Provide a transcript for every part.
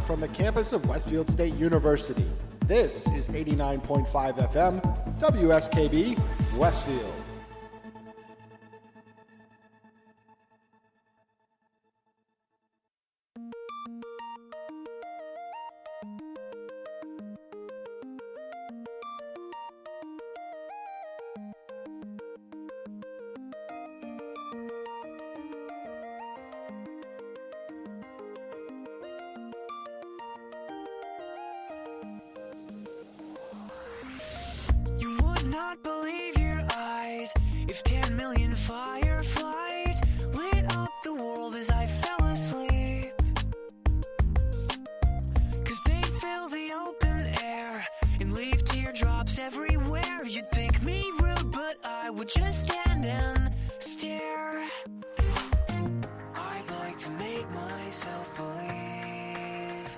from the campus of Westfield State University. This is 89.5 FM, WSKB, Westfield. Not believe your eyes if 10 million fireflies lit up the world as I fell asleep. 'Cause they fill the open air and leave teardrops everywhere. You'd think me rude, but I would just stand and stare. I'd like to make myself believe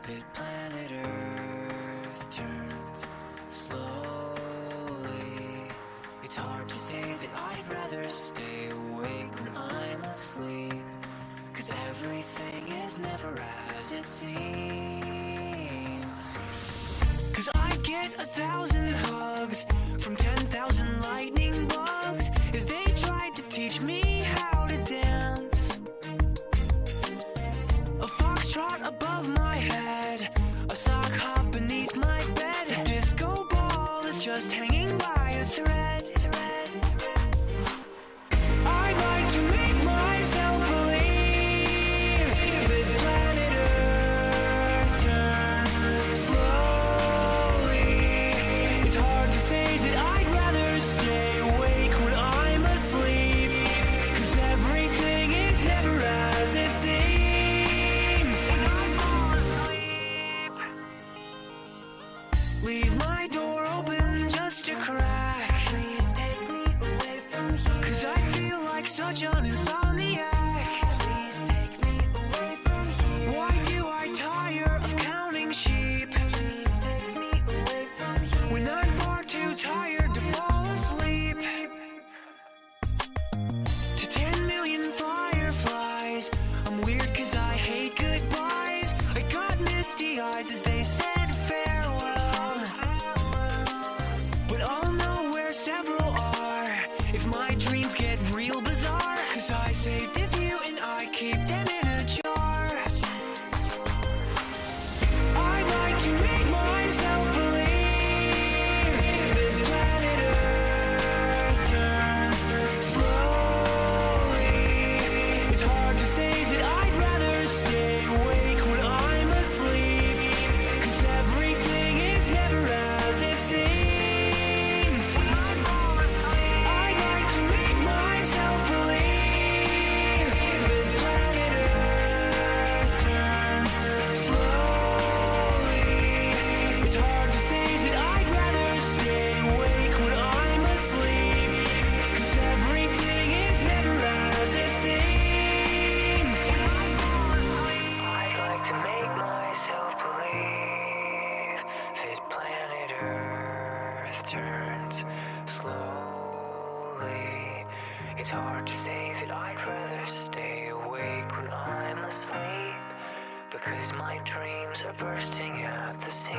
that planet Earth turns slow. It's hard to say that I'd rather stay awake when I'm asleep, 'cause everything is never as it seems. 'Cause I get 1,000 hugs from 10,000 lightning bugs as they tried to teach me how to dance. A foxtrot above my head, a sock hop beneath my bed, a disco ball is just hanging by a thread. I'd like to make myself believe that planet Earth turns slowly. It's hard to say that I'd rather stay awake when I'm asleep, 'cause everything is never as it seems. Leave my door open just a crack. Such an insomniac. Please take me away from here. Why do I tire of counting sheep? Please take me away from here. When I'm far too tired to fall asleep. To 10 million fireflies, I'm weird 'cause I hate goodbyes. I got misty eyes as they said farewell, but I'll know where several are if my dreams get real bizarre, 'cause I saved a few and I keep them in a jar. I'd like to make myself believe that planet Earth turns slowly. It's hard to say that I'd rather stay awake when I'm asleep, 'cause everything is never as it seems. I'd like to make myself believe that planet Earth turns slowly. It's hard to say that I'd rather stay awake when I'm asleep, 'cause everything is never as it seems. I'd like to make myself believe that planet Earth turns slowly. It's hard to say that I'd rather stay awake when I'm asleep, because my dreams are bursting at the seams.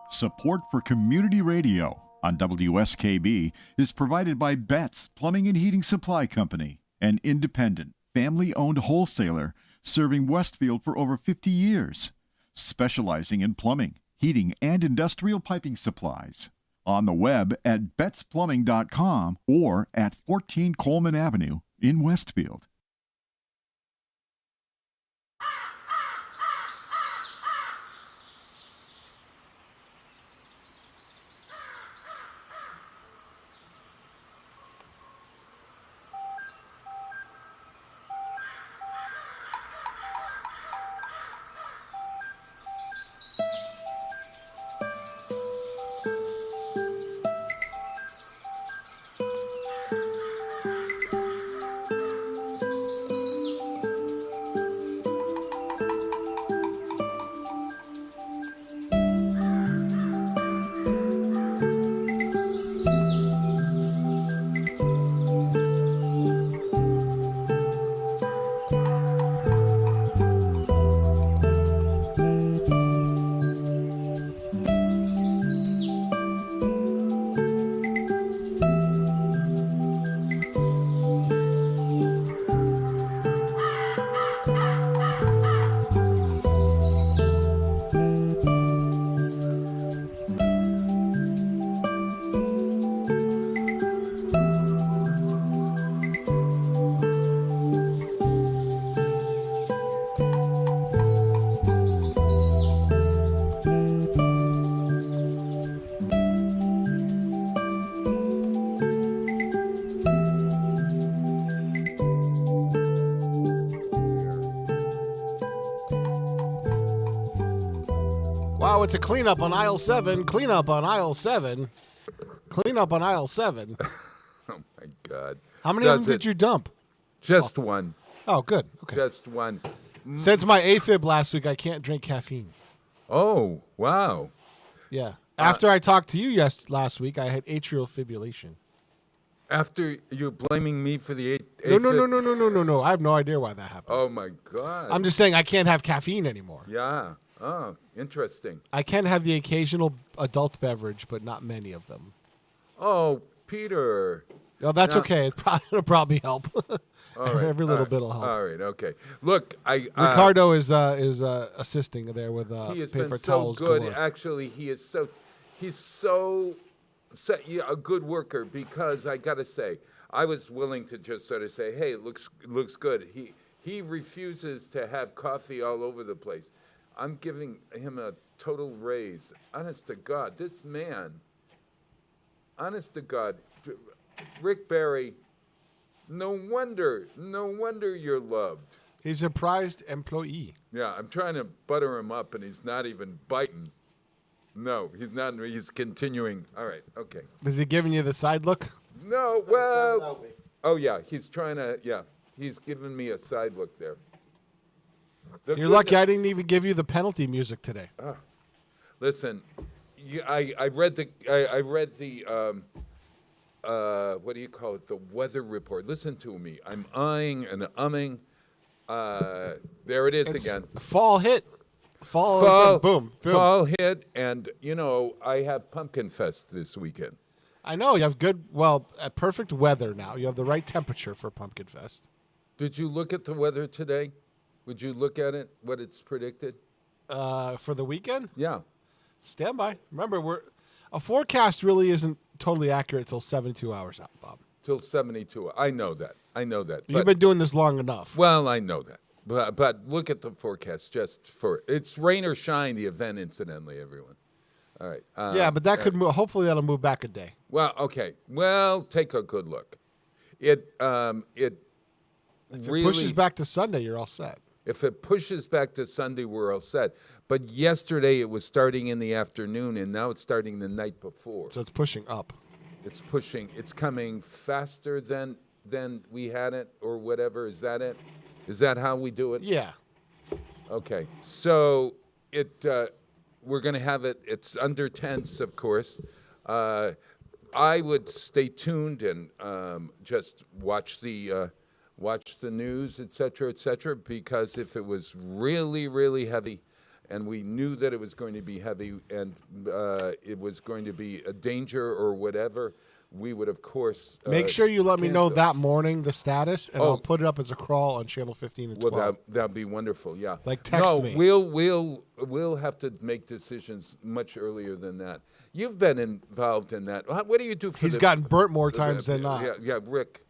Support for community radio on WSKB is provided by Betts Plumbing and Heating Supply Company, an independent, family-owned wholesaler serving Westfield for over 50 years, specializing in plumbing, heating, and industrial piping supplies. On the web at bettsplumbing.com or at 14 Coleman Avenue in Westfield. Wow, it's a cleanup on aisle 7. Cleanup on aisle 7. Cleanup on aisle 7. Oh, my God. How many of them did you dump? Just one. Oh, good. Okay. Just one. Since my AFib last week, I can't drink caffeine. Oh, wow. Yeah. After I talked to you last week, I had atrial fibrillation. After you're blaming me for the No. I have no idea why that happened. Oh, my God. I'm just saying I can't have caffeine anymore. Yeah. Oh, interesting. I can have the occasional adult beverage, but not many of them. Oh, Peter. Oh, that's Now- okay. It'll probably help. All right. Every little bit will help. All right. Okay. Look, Ricardo is assisting there with he has paper been so towels. good. galore. Actually, he's so a good worker, because I got to say, I was willing to just sort of say, hey, it looks good. He refuses to have coffee all over the place. I'm giving him a total raise. Honest to God, this man, honest to God, Rick Barry, no wonder you're loved. He's a prized employee. Yeah, I'm trying to butter him up, and he's not even biting. No, he's not. He's continuing. All right, okay. Is he giving you the side look? No, well, oh yeah, he's trying to. Yeah, he's giving me a side look there. You're lucky I didn't even give you the penalty music today. Listen, I read the what do you call it? The weather report. Listen to me. I'm eyeing and umming. There it is again. Fall hit. Fall. Boom. Fall hit, and I have Pumpkin Fest this weekend. I know you have perfect weather now. You have the right temperature for Pumpkin Fest. Did you look at the weather today? Would you look at it? What it's predicted? For the weekend? Yeah. Stand by. Remember, a forecast really isn't totally accurate until 72 hours out, Bob. Till 72. I know that. You've been doing this long enough. Well, I know that. But look at the forecast it's rain or shine, the event, incidentally, everyone. All right. Yeah, but that could move. Hopefully that'll move back a day. Well, okay. Well, take a good look. It If really it pushes back to Sunday, you're all set. If it pushes back to Sunday, we're all set. But yesterday it was starting in the afternoon, and now it's starting the night before. So it's pushing up. It's pushing. It's coming faster than we had it, or whatever. Is that it? Is that how we do it? Yeah. Okay. So we're going to have it. It's under tense, of course. I would stay tuned and just watch the news, et cetera, because if it was really, really heavy, and we knew that it was going to be heavy, and it was going to be a danger or whatever, we would, of course, make sure you let me know cancel. that morning the status, and I'll put it up as a crawl on channel 15 and 12. Well, that'd be wonderful. Yeah. Like, text me. We'll have to make decisions much earlier than that. You've been involved in that. What do you do for? He's gotten burnt more times than not. Yeah, Rick.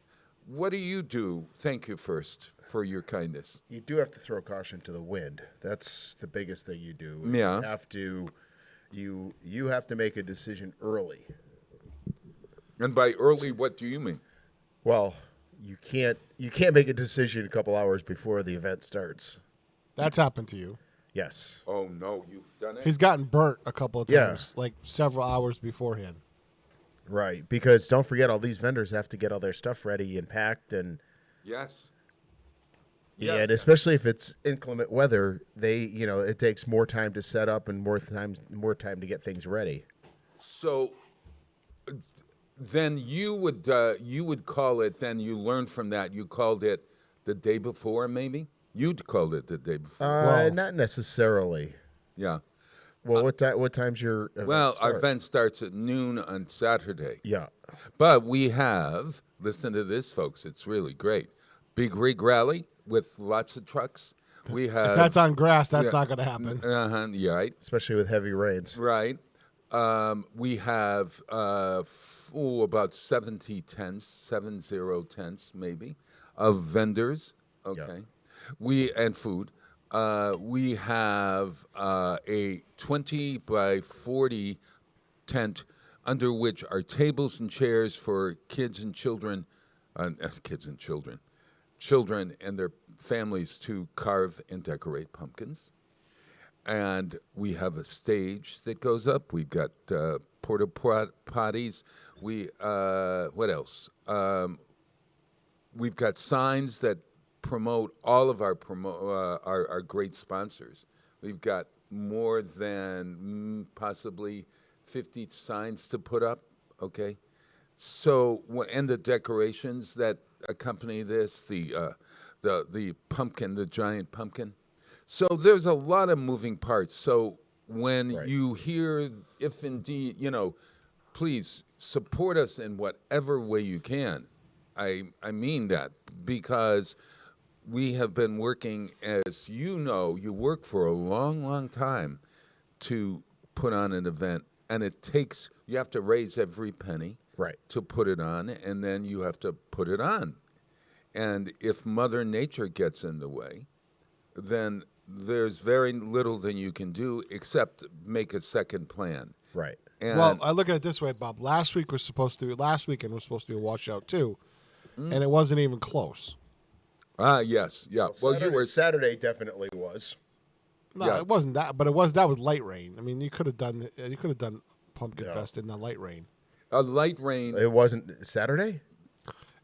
What do you do? Thank you first for your kindness. You do have to throw caution to the wind. That's the biggest thing you do. Yeah. You have to, you have to make a decision early. And by early, what do you mean? Well, you can't make a decision a couple hours before the event starts. That's happened to you. Yes. Oh no, you've done it. He's gotten burnt a couple of Yeah. times, like several hours beforehand. Right, because don't forget, all these vendors have to get all their stuff ready and packed, and Yes. yeah, and especially if it's inclement weather, it takes more time to set up and more time to get things ready. So then you would call it. Then you learned from that. You called it the day before, maybe. You'd called it the day before. Not necessarily. Yeah. Well, what time's your event Well, start? our event starts at noon on Saturday. Yeah. But we have, listen to this, folks, it's really great. Big rig rally with lots of trucks. We have. If that's on grass, that's not going to happen. Yeah, right. Especially with heavy rains. Right. We have about 70 tents maybe, of vendors. Okay. And food. We have a 20 by 40 tent under which are tables and chairs for kids and children and their families to carve and decorate pumpkins. and we have a stage that goes up. We've got porta potties. What else? We've got signs that promote all of our great sponsors. We've got more than possibly 50 signs to put up. Okay, so and the decorations that accompany this, the pumpkin, the giant pumpkin. So there's a lot of moving parts. So when you hear, if indeed, please support us in whatever way you can. I mean that, because we have been working, as you know, you work for a long, long time to put on an event, and you have to raise every penny to put it on, and then you have to put it on. And if Mother Nature gets in the way, then there's very little that you can do except make a second plan. Right. And Well, I look at it this way, Bob. Last weekend was supposed to be a washout too, and it wasn't even close. Yes, yeah. Well, Saturday definitely was. No, Yeah. it wasn't that, but that was light rain. I mean, you could have done Pumpkin Fest in the light rain. a light rain. It wasn't Saturday?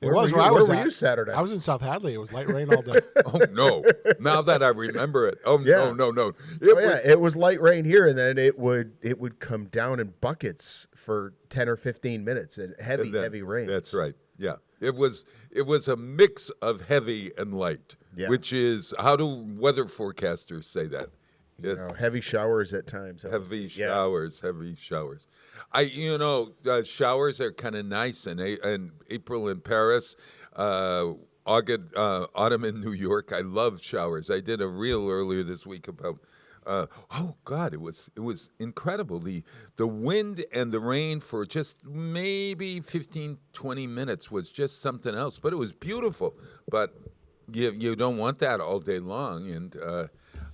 It Where was were where you? I was Where were at. you Saturday? I was in South Hadley. It was light rain all day. Oh no! Now that I remember it. Oh Yeah. no! It was light rain here, and then it would come down in buckets for 10 or 15 minutes and heavy rain. That's right. Yeah, it was a mix of heavy and light, which is, how do weather forecasters say that? Heavy showers at times. Heavy showers. Showers are kind of nice in April in Paris, August, autumn in New York. I love showers. I did a reel earlier this week about. It was incredible. The wind and the rain for just maybe 15, 20 minutes was just something else. But it was beautiful. But you don't want that all day long. And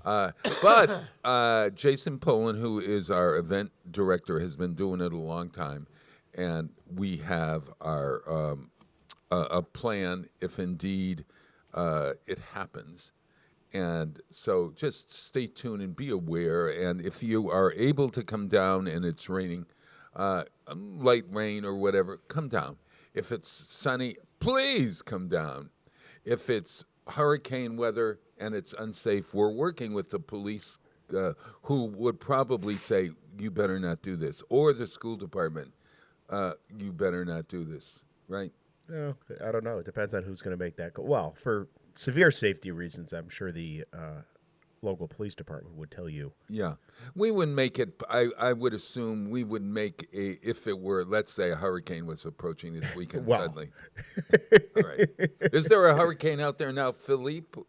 but Jason Poland, who is our event director, has been doing it a long time, and we have our a plan if indeed it happens. And so just stay tuned and be aware. And if you are able to come down and it's raining, light rain or whatever, come down. If it's sunny, please come down. If it's hurricane weather and it's unsafe, we're working with the police who would probably say, you better not do this. Or the school department, you better not do this, right? No, I don't know. It depends on who's going to make that call. Well, for severe safety reasons, I'm sure the local police department would tell you. Yeah. We would make it, I would assume we would make if it were, let's say a hurricane was approaching this weekend suddenly. All right. Is there a hurricane out there now, Philippe,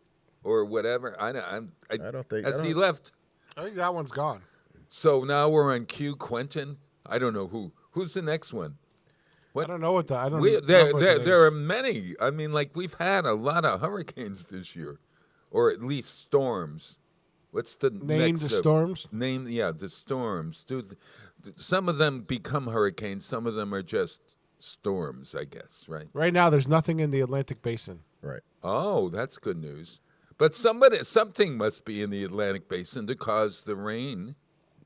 or whatever? I don't think. Has he left? I think that one's gone. So now we're on Q, Quentin. I don't know who's the next one. I don't know what the. I don't. know what the There are names. many. I mean, like, we've had a lot of hurricanes this year, or at least storms. What's the Name next the storms? The storms. Some of them become hurricanes. Some of them are just storms, I guess. Right. Right now, there's nothing in the Atlantic Basin. Right. Oh, that's good news. But something must be in the Atlantic Basin to cause the rain.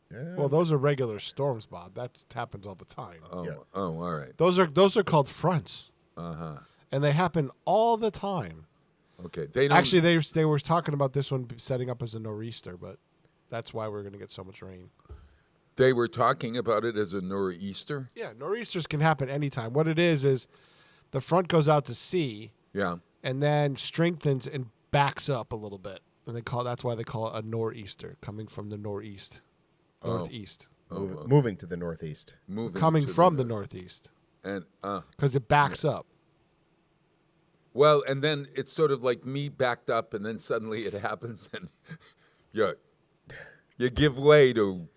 Well, those are regular storms, Bob. That happens all the time. Oh, all right. Those are called fronts. And they happen all the time. Okay. They don't, Actually, they were talking about this one setting up as a nor'easter, but that's why we're going to get so much rain. they were talking about it as a nor'easter. Yeah, nor'easters can happen anytime. What it is the front goes out to sea. Yeah. And then strengthens and backs up a little bit, and that's why they call it a nor'easter, coming from the northeast. Moving to the northeast. Coming from the northeast. And because it backs up. Well, and then it's sort of like me backed up, and then suddenly it happens, and you give way to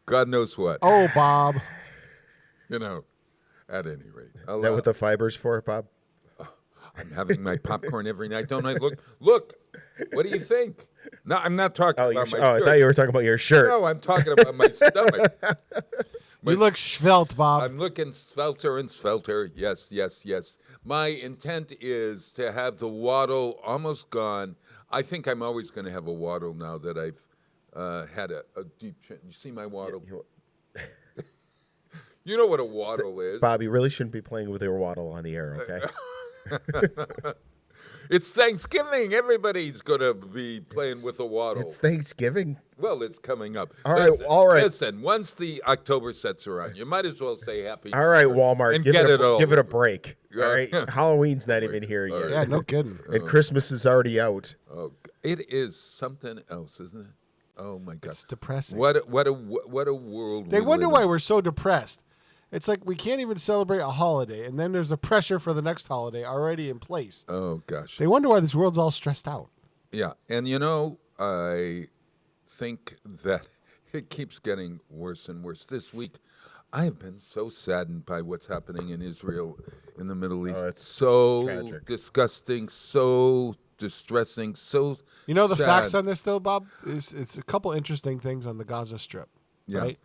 God knows what. Oh, Bob. You know, at any rate. Is that what the fiber's for, Bob? I'm having my popcorn every night, don't I? Look. What do you think? No, I'm not talking about my shirt. I thought you were talking about your shirt. No, I'm talking about my stomach. You look svelte, Bob. I'm looking svelter and svelter. Yes. My intent is to have the waddle almost gone. I think I'm always going to have a waddle now that I've had a deep chin. You see my waddle? You know what a waddle is. Bob, you really shouldn't be playing with your waddle on the air, okay? It's Thanksgiving. Everybody's going to be playing with a waddle. It's Thanksgiving. Well, it's coming up. All right, all right. Listen, once the October sets around, you might as well say happy. All right, Walmart, and give get it all a over. break. All right, Halloween's not even here yet. Yeah, no kidding. And Christmas is already out. Oh, it is something else, isn't it? Oh my God, It's depressing. what a world. They we wonder live why in. we're so depressed. It's like we can't even celebrate a holiday, and then there's a pressure for the next holiday already in place. Oh gosh. They wonder why this world's all stressed out. Yeah, and I think that it keeps getting worse and worse. This week, I have been so saddened by what's happening in Israel, in the Middle East. it's so tragic. disgusting, so distressing, so You know the sad. facts on this, though, Bob? It's a couple interesting things on the Gaza Strip, Yeah. right?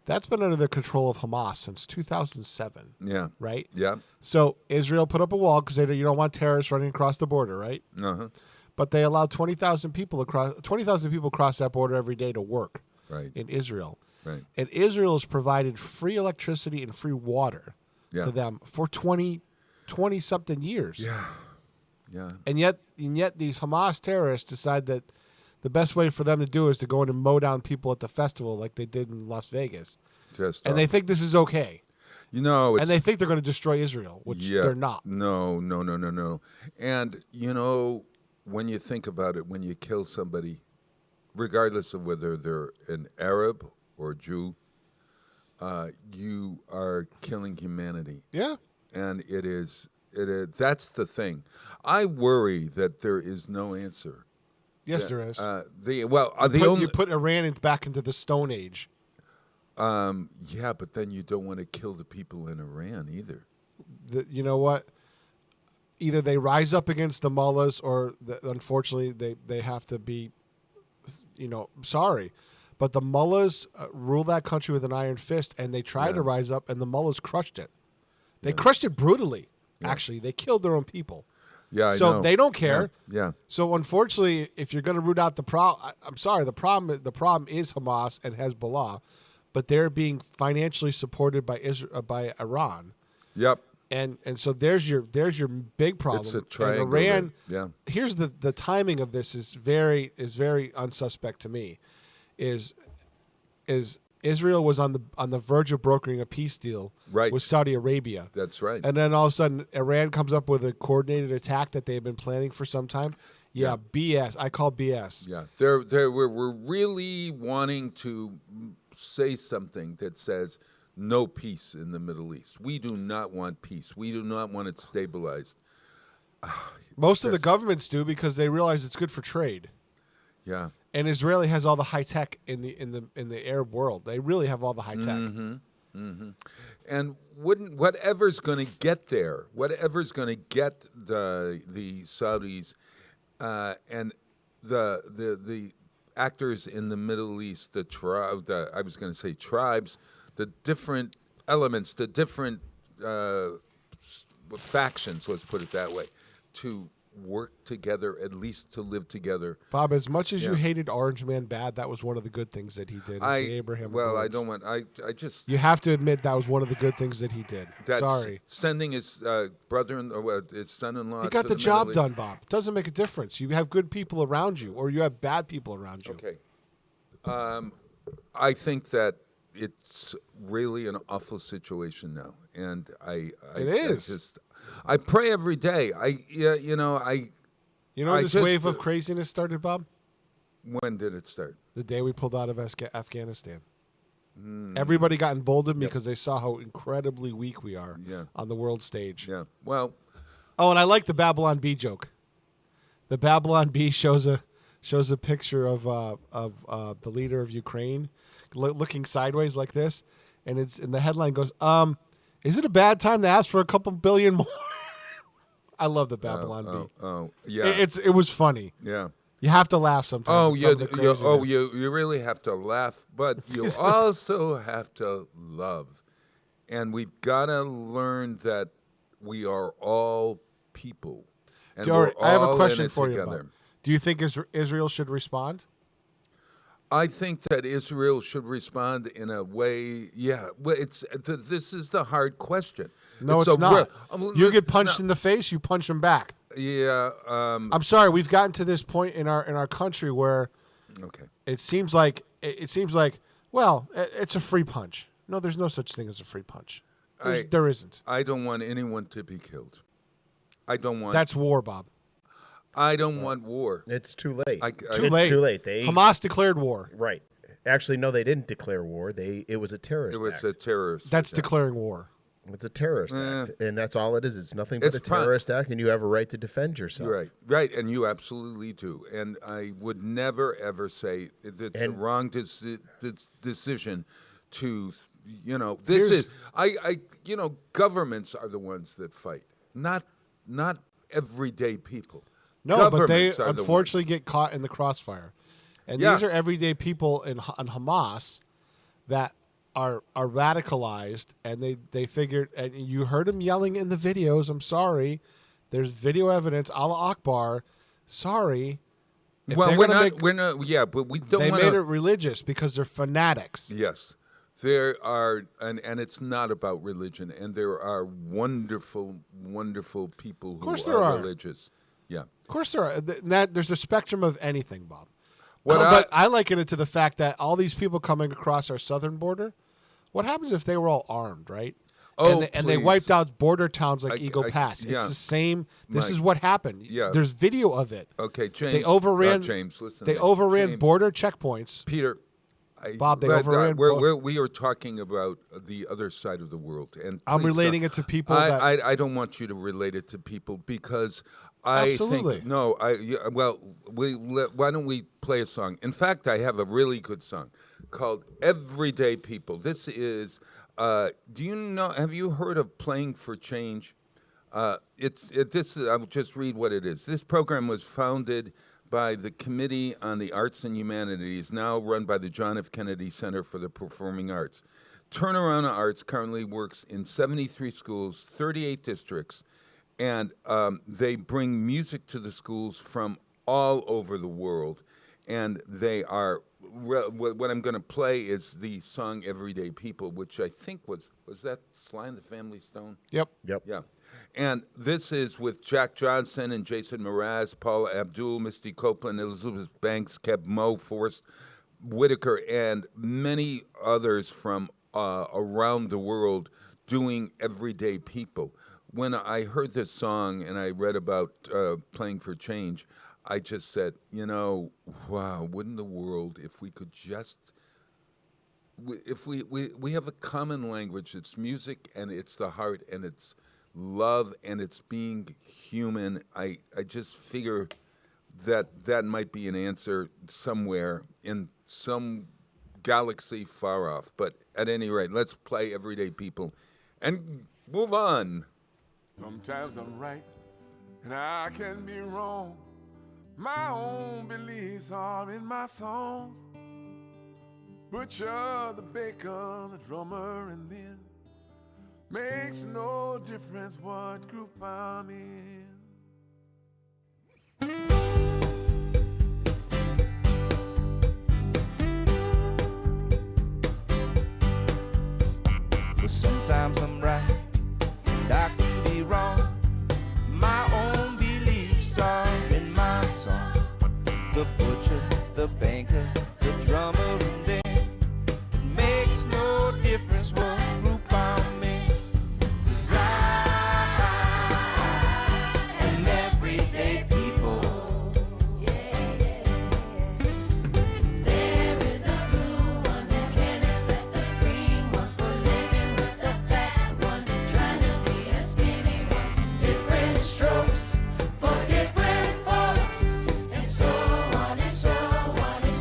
That's been under the control of Hamas since 2007, Yeah. right? Yeah. So Israel put up a wall because you don't want terrorists running across the border, right? Uh-huh. But they allow 20,000 people cross that border every day to work Right. in Israel. Right. And Israel has provided free electricity and free water Yeah. to them for 20 something years. Yeah. Yeah. And yet these Hamas terrorists decide that the best way for them to do is to go in and mow down people at the festival like they did in Las Vegas. Just And they think this is okay. it's, And they think they're going to destroy Israel, which they're not. No. And when you think about it, when you kill somebody, regardless of whether they're an Arab or Jew, you are killing humanity. Yeah. And it is. That's the thing. I worry that there is no answer. Yes, there is. You put Iran back into the Stone Age. Yeah, but then you don't want to kill the people in Iran either. You know what? Either they rise up against the mullahs, or unfortunately they have to be, sorry. But the mullahs rule that country with an iron fist, and they tried to rise up, and the mullahs crushed it. They crushed it brutally. Actually, they killed their own people. Yeah, I So know. they don't care. Yeah. So unfortunately, if you're going to root out the problem, I'm sorry, the problem is Hamas and Hezbollah, but they're being financially supported by Iran, Yep. and so there's your big problem. It's a And triangle Iran. there. Yeah. Here's the timing of this is very unsuspect to me. Is Israel was on the verge of brokering a peace deal Right. with Saudi Arabia. That's right. And then all of a sudden, Iran comes up with a coordinated attack that they've been planning for some time. Yeah, BS. I call BS. Yeah, we're really wanting to say something that says no peace in the Middle East. We do not want peace. We do not want it stabilized. Most of the governments do because they realize it's good for trade. Yeah, And Israeli has all the high tech in the Arab world. They really have all the high tech. and whatever's going to get there, whatever's going to get the Saudis and the actors in the Middle East, I was going to say tribes, the different elements, the different factions, let's put it that way, to work together, at least to live together. Bob, as much as you Yeah. hated Orange Man bad, that was one of the good things that he did. is the Abraham well, I Accords. don't want. I just. You have to admit that was one of the good things that he did. That's Sorry. sending his his son-in-law. He got to the job Middle done, East. Bob. It doesn't make a difference. You have good people around you, or you have bad people around you. Okay. I think that it's really an awful situation now, and It is. I pray every day. You know I this just, wave of craziness started, Bob? When did it start? The day we pulled out of Afghanistan. Everybody got emboldened because they saw how incredibly weak we are Yeah. on the world stage. Yeah. Well, Oh, and I like the Babylon Bee joke. The Babylon Bee shows a picture of the leader of Ukraine looking sideways like this, and the headline goes, "Is it a bad time to ask for a couple billion more?" I love the Babylon Bee. yeah. It was funny. Yeah. You have to laugh sometimes. Oh, at some of the craziness. you really have to laugh, but you also have to love. And we've got to learn that we are all people. And Jory, we're I have a all question in it for you. together. Bob. Do you think Israel should respond? I think that Israel should respond in a way. Yeah, well, this is the hard question. No, it's not. You get punched no. in the face, you punch them back. Yeah. I'm sorry, we've gotten to this point in our country where Okay. it seems like well, it's a free punch. No, there's no such thing as a free punch. There isn't. I don't want anyone to be killed. I don't want. That's war, Bob. I don't want war. It's too late. Too It's late. too late. Hamas declared war. Right. Actually, no, they didn't declare war. It was a terrorist It was act. a terrorist. That's attack. declaring war. It's a terrorist act, and that's all it is. It's nothing but It's a terrorist act, and you have a right to defend yourself. Right, and you absolutely do. And I would never ever say that it's a wrong decision to, this is governments are the ones that fight, not everyday people. No, but they Governments are the unfortunately ones. get caught in the crossfire. And Yeah. these are everyday people in Hamas that are radicalized, and they figured, and you heard them yelling in the videos, I'm sorry, there's video evidence, Allah Akbar, sorry. If Well, they're we're gonna not, yeah, but we don't they want made it to. religious because they're fanatics. Yes. There are, and it's not about religion, and there are wonderful, wonderful people who course there are. religious. Yeah. Of course there are. There's a spectrum of anything, Bob. What But I liken it to the fact that all these people coming across our southern border, what happens if they were all armed, right? Oh, and they please. wiped out border towns like Eagle I- Pass. yeah. It's the same. This Mike. is what happened. Yeah. There's video of it. Okay, James. They overran. James, listen. They to me. overran James, border checkpoints. Peter. Bob, they overran We are talking about the other side of the world, and I'm please relating don't- it to people I, that- I don't want you to relate it to people because I Absolutely. think no. Why don't we play a song? In fact, I have a really good song called "Everyday People." This is. Do you know? Have you heard of Playing for Change? I'll just read what it is. This program was founded by the Committee on the Arts and Humanities, now run by the John F. Kennedy Center for the Performing Arts. Turnaround Arts currently works in 73 schools, 38 districts, and they bring music to the schools from all over the world. And they are, what I'm going to play is the song Everyday People, which I think was that Sly and the Family Stone? Yep. Yeah. And this is with Jack Johnson and Jason Mraz, Paula Abdul, Misty Copeland, Elizabeth Banks, Keb Mo, Forrest Whitaker, and many others from around the world doing Everyday People. When I heard this song and I read about Playing for Change, I just said, wow, wouldn't the world, if we could just, if we have a common language, it's music and it's the heart and it's love and it's being human. I just figure that might be an answer somewhere in some galaxy far off. But at any rate, let's play Everyday People and move on. Sometimes I'm right and I can be wrong. My own beliefs are in my songs. Butcher, the baker, the drummer, and then makes no difference what group I'm in. But sometimes I'm right and I can be wrong. My own beliefs are in my song. The butcher, the banker, the drummer, and then it makes no difference what group I'm in. 'Cause I am everyday people. There is a blue one who can't accept the green one, for living with the fat one, trying to be a skinny one. Different strokes for different folks, and so on and so on and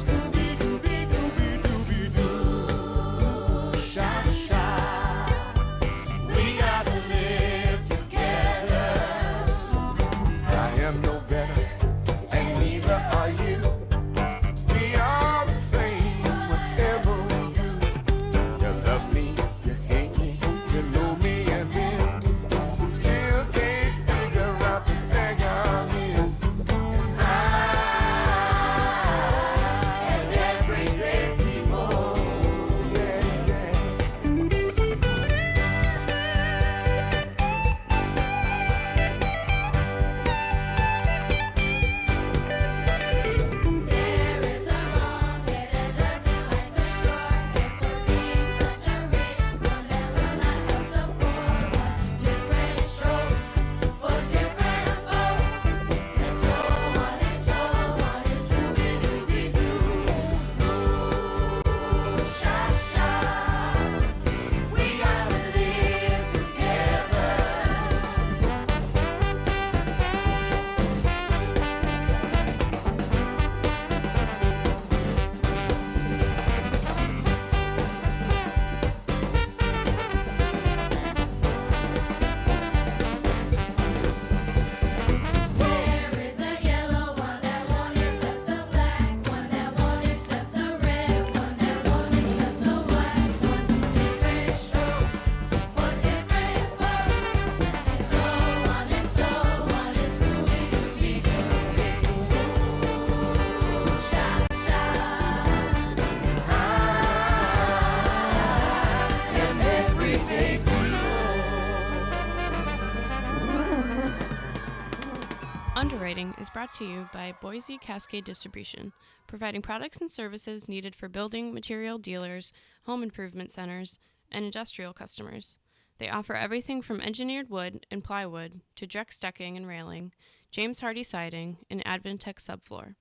is brought to you by Boise Cascade Distribution, providing products and services needed for building material dealers, home improvement centers, and industrial customers. They offer everything from engineered wood and plywood to Drex decking and railing, James Hardy siding, and Advantech subfloor.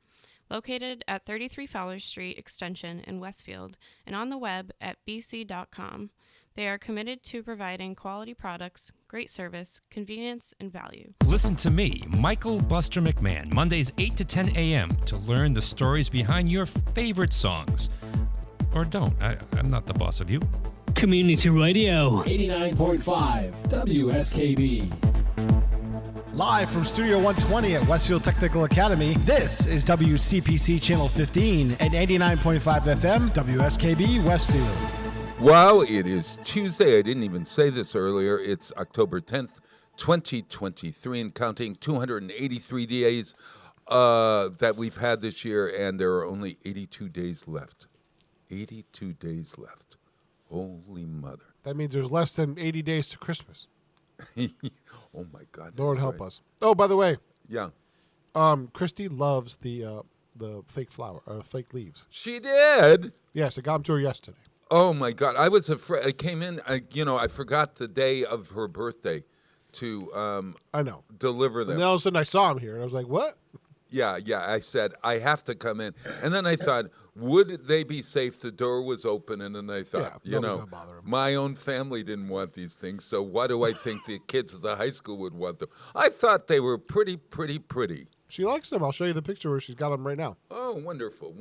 Located at 33 Fowler Street Extension in Westfield and on the web at bc.com, they are committed to providing quality products, great service, convenience, and value. Listen to me, Michael Buster McMahon, Mondays 8 to 10 a.m. to learn the stories behind your favorite songs. Or don't. I'm not the boss of you. Community Radio. 89.5 WSKB. Live from Studio 120 at Westfield Technical Academy, this is WCPC Channel 15 and 89.5 FM WSKB Westfield. Wow, it is Tuesday. I didn't even say this earlier. It's October 10th, 2023, and counting 283 days that we've had this year, and there are only 82 days left. 82 days left. Holy mother. That means there's less than 80 days to Christmas. Oh, my God. Lord that's help right. us. Oh, by the way, Yeah. Christy loves the fake flower or fake leaves. She did? Yes, I got them to her yesterday. Oh, my God. I was afraid. I came in, I forgot the day of her birthday to I know. deliver them. And then all of a sudden I saw him here, and I was like, what? Yeah. I said, I have to come in. And then I thought, would they be safe? The door was open. And then I thought, Yeah, nobody's gonna bother 'em. my own family didn't want these things. So why do I think the kids at the high school would want them? I thought they were pretty. She likes them. I'll show you the picture where she's got them right now. Oh, wonderful.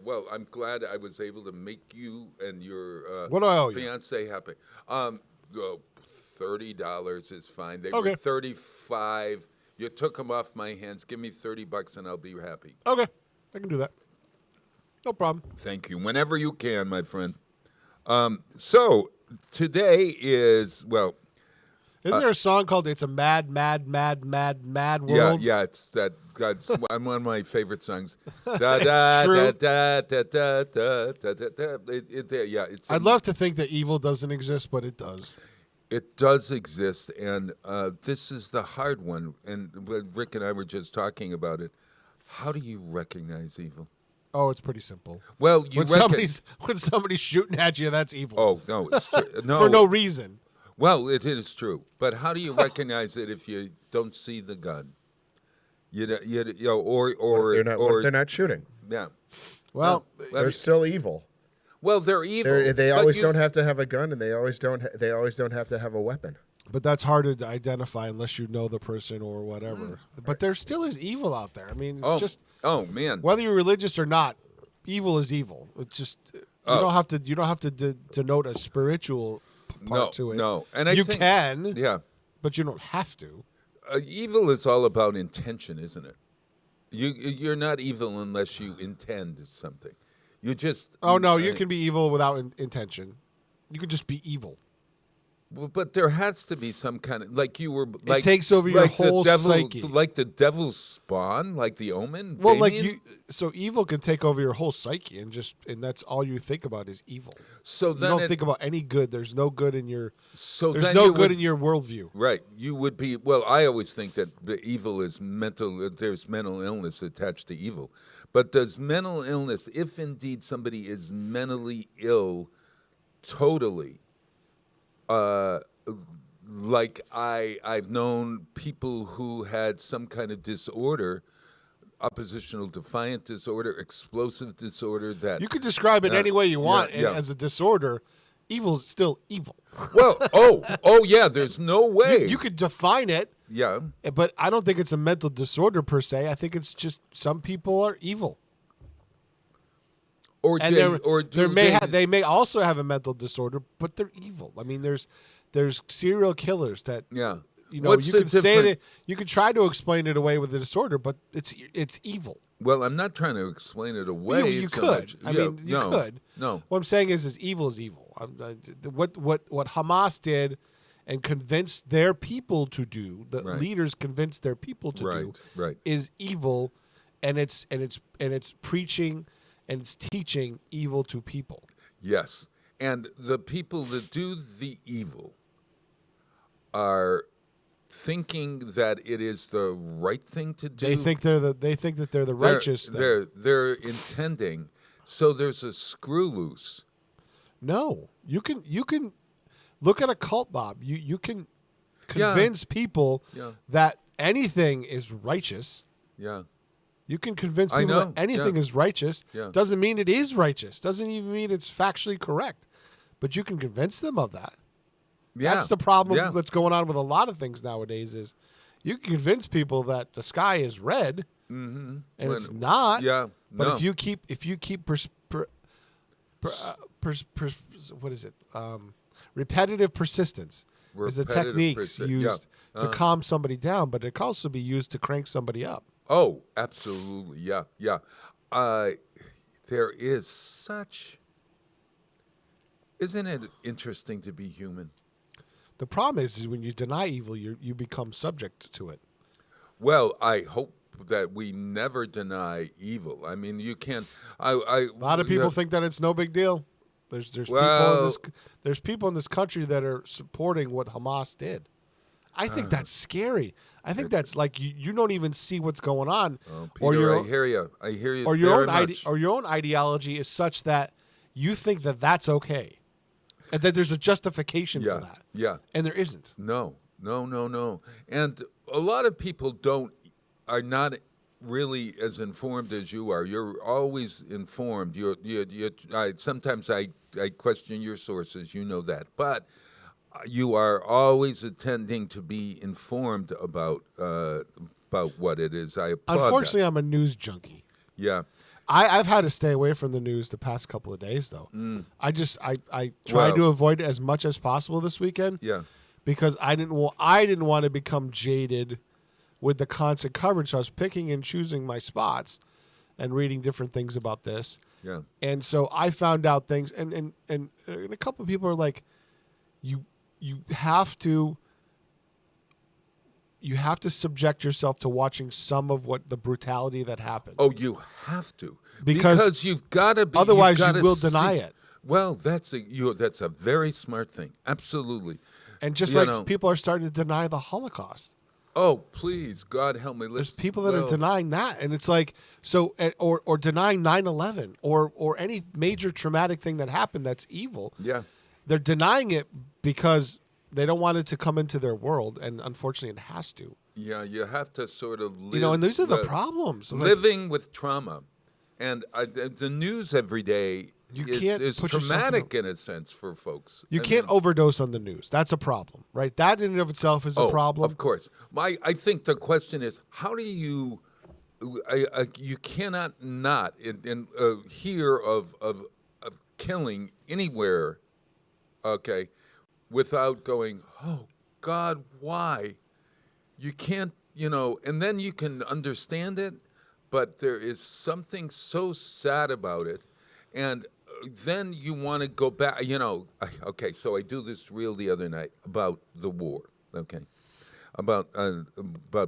Well, I'm glad I was able to make you and your What do I owe you? fiance happy. $30 is fine. They Okay. were $35. You took them off my hands. Give me $30 and I'll be happy. Okay, I can do that. No problem. Thank you. Whenever you can, my friend. So today is, well, Isn't there a song called "It's a Mad, Mad, Mad, Mad, Mad World"? yeah, it's that. God's one of my favorite songs. Da, da, true. da, da, da, da, da, da, da. Yeah, it's. I'd love to think that evil doesn't exist, but it does. It does exist, and this is the hard one. And Rick and I were just talking about it. How do you recognize evil? Oh, it's pretty simple. Well, you when somebody's shooting at you, that's evil. Oh no, it's true. No, For no reason. Well, it is true, but how do you recognize it if you don't see the gun? Or What if they're not shooting. Yeah. Well, They're still evil. Well, they're evil. They but always you- don't have to have a gun, and they always don't have to have a weapon. But that's harder to identify unless you know the person or whatever. But there still is evil out there. I mean, it's just Oh man. whether you're religious or not, evil is evil. It's just you don't have to denote a spiritual part to it. No, and I you think, can, Yeah. but you don't have to. Evil is all about intention, isn't it? You're not evil unless you intend something. You just. Oh no, you can be evil without intention. You could just be evil. Well, but there has to be some kind of it takes over your whole psyche. like the devil's spawn, like the Omen. Well, Damien? so evil can take over your whole psyche, and that's all you think about is evil. So You then don't think about any good. There's no good in your. So there's then no you good would- in your worldview. Right. You would be. Well, I always think that the evil is mental. There's mental illness attached to evil. But does mental illness, if indeed somebody is mentally ill, totally, like I've known people who had some kind of disorder, oppositional defiant disorder, explosive disorder that You could describe it any way you want yeah. as a disorder. Evil is still evil. Well, yeah, there's no way. You could define it, yeah. but I don't think it's a mental disorder per se. I think it's just some people are evil. Or And they may also have a mental disorder, but they're evil. I mean, there's serial killers that Yeah. you know What's you the can say difference- that you could try to explain it away with a disorder, but it's evil. Well, I'm not trying to explain it away. You so could. much. I Yeah, mean, you no, could. No. What I'm saying is evil is evil. What Hamas did and convinced their people to do, the Right. leaders convinced their people to do, Right. is evil, and it's preaching and it's teaching evil to people. Yes. And the people that do the evil are thinking that it is the right thing to do. They think that they're the righteous thing. They're intending. So there's a screw loose. No, you can look at a cult, Bob. You can convince people that anything is righteous. Yeah. You can convince I people know, that anything yeah. is righteous. Yeah. Doesn't mean it is righteous. Doesn't even mean it's factually correct. But you can convince them of that. Yeah. That's the problem Yeah. that's going on with a lot of things nowadays is you can convince people that the sky is red and it's not. Yeah. But no. if you keep what is it? Repetitive persistence is a Repetitive technique used yeah. to calm somebody down, but it can also be used to crank somebody up. Oh, absolutely. Yeah. Yeah. There is such. Isn't it interesting to be human? The problem is when you deny evil, you become subject to it. Well, I hope that we never deny evil. I mean, you can't. A lot of people think that it's no big deal. There's people in this country that are supporting what Hamas did. I think that's scary. I think that's like you don't even see what's going on. Oh, Peter, I hear you. I hear you. Or your very own much. or your own ideology is such that you think that that's okay, and that there's a justification for that. Yeah. And there isn't. No. And a lot of people are not really as informed as you are. You're always informed. Sometimes I question your sources. You know that, but you are always attending to be informed about what it is. I applaud Unfortunately, that. I'm a news junkie. Yeah. I've had to stay away from the news the past couple of days, though. I tried to avoid it as much as possible this weekend. Yeah. Because I didn't want to become jaded with the constant coverage. So I was picking and choosing my spots and reading different things about this. Yeah. And so I found out things, and a couple of people are like, you have to subject yourself to watching some of what the brutality that happened. Oh, you have to because you've got to be. Otherwise, you will deny it. Well, that's a very smart thing. Absolutely. And just people are starting to deny the Holocaust. Oh, please, God help me. There's people that are denying that, and it's like or denying 9/11 or any major traumatic thing that happened that's evil. Yeah, they're denying it because they don't want it to come into their world, and unfortunately, it has to. Yeah, you have to sort of live. And these are the problems. Living with trauma, and the news every day. Is traumatic in a sense for folks. You can't overdose on the news. That's a problem, right? That in and of itself is a problem. Of course. I think the question is, how do you? You cannot not hear of killing anywhere, okay, without going, oh God, why? You can't, and then you can understand it, but there is something so sad about it, and then you want to go back, okay, so I do this reel the other night about the war, okay, about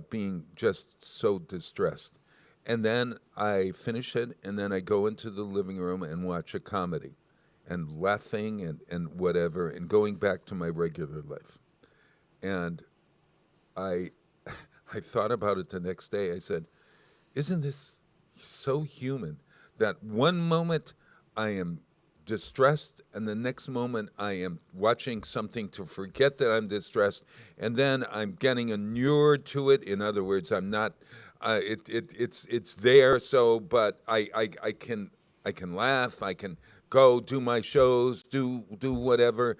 being just so distressed. And then I finish it, and then I go into the living room and watch a comedy and laughing and whatever and going back to my regular life. And I thought about it the next day. I said, isn't this so human that one moment I am distressed, and the next moment I am watching something to forget that I'm distressed, and then I'm getting inured to it. In other words, I'm not. It's there. So, but I can laugh. I can go do my shows, do whatever,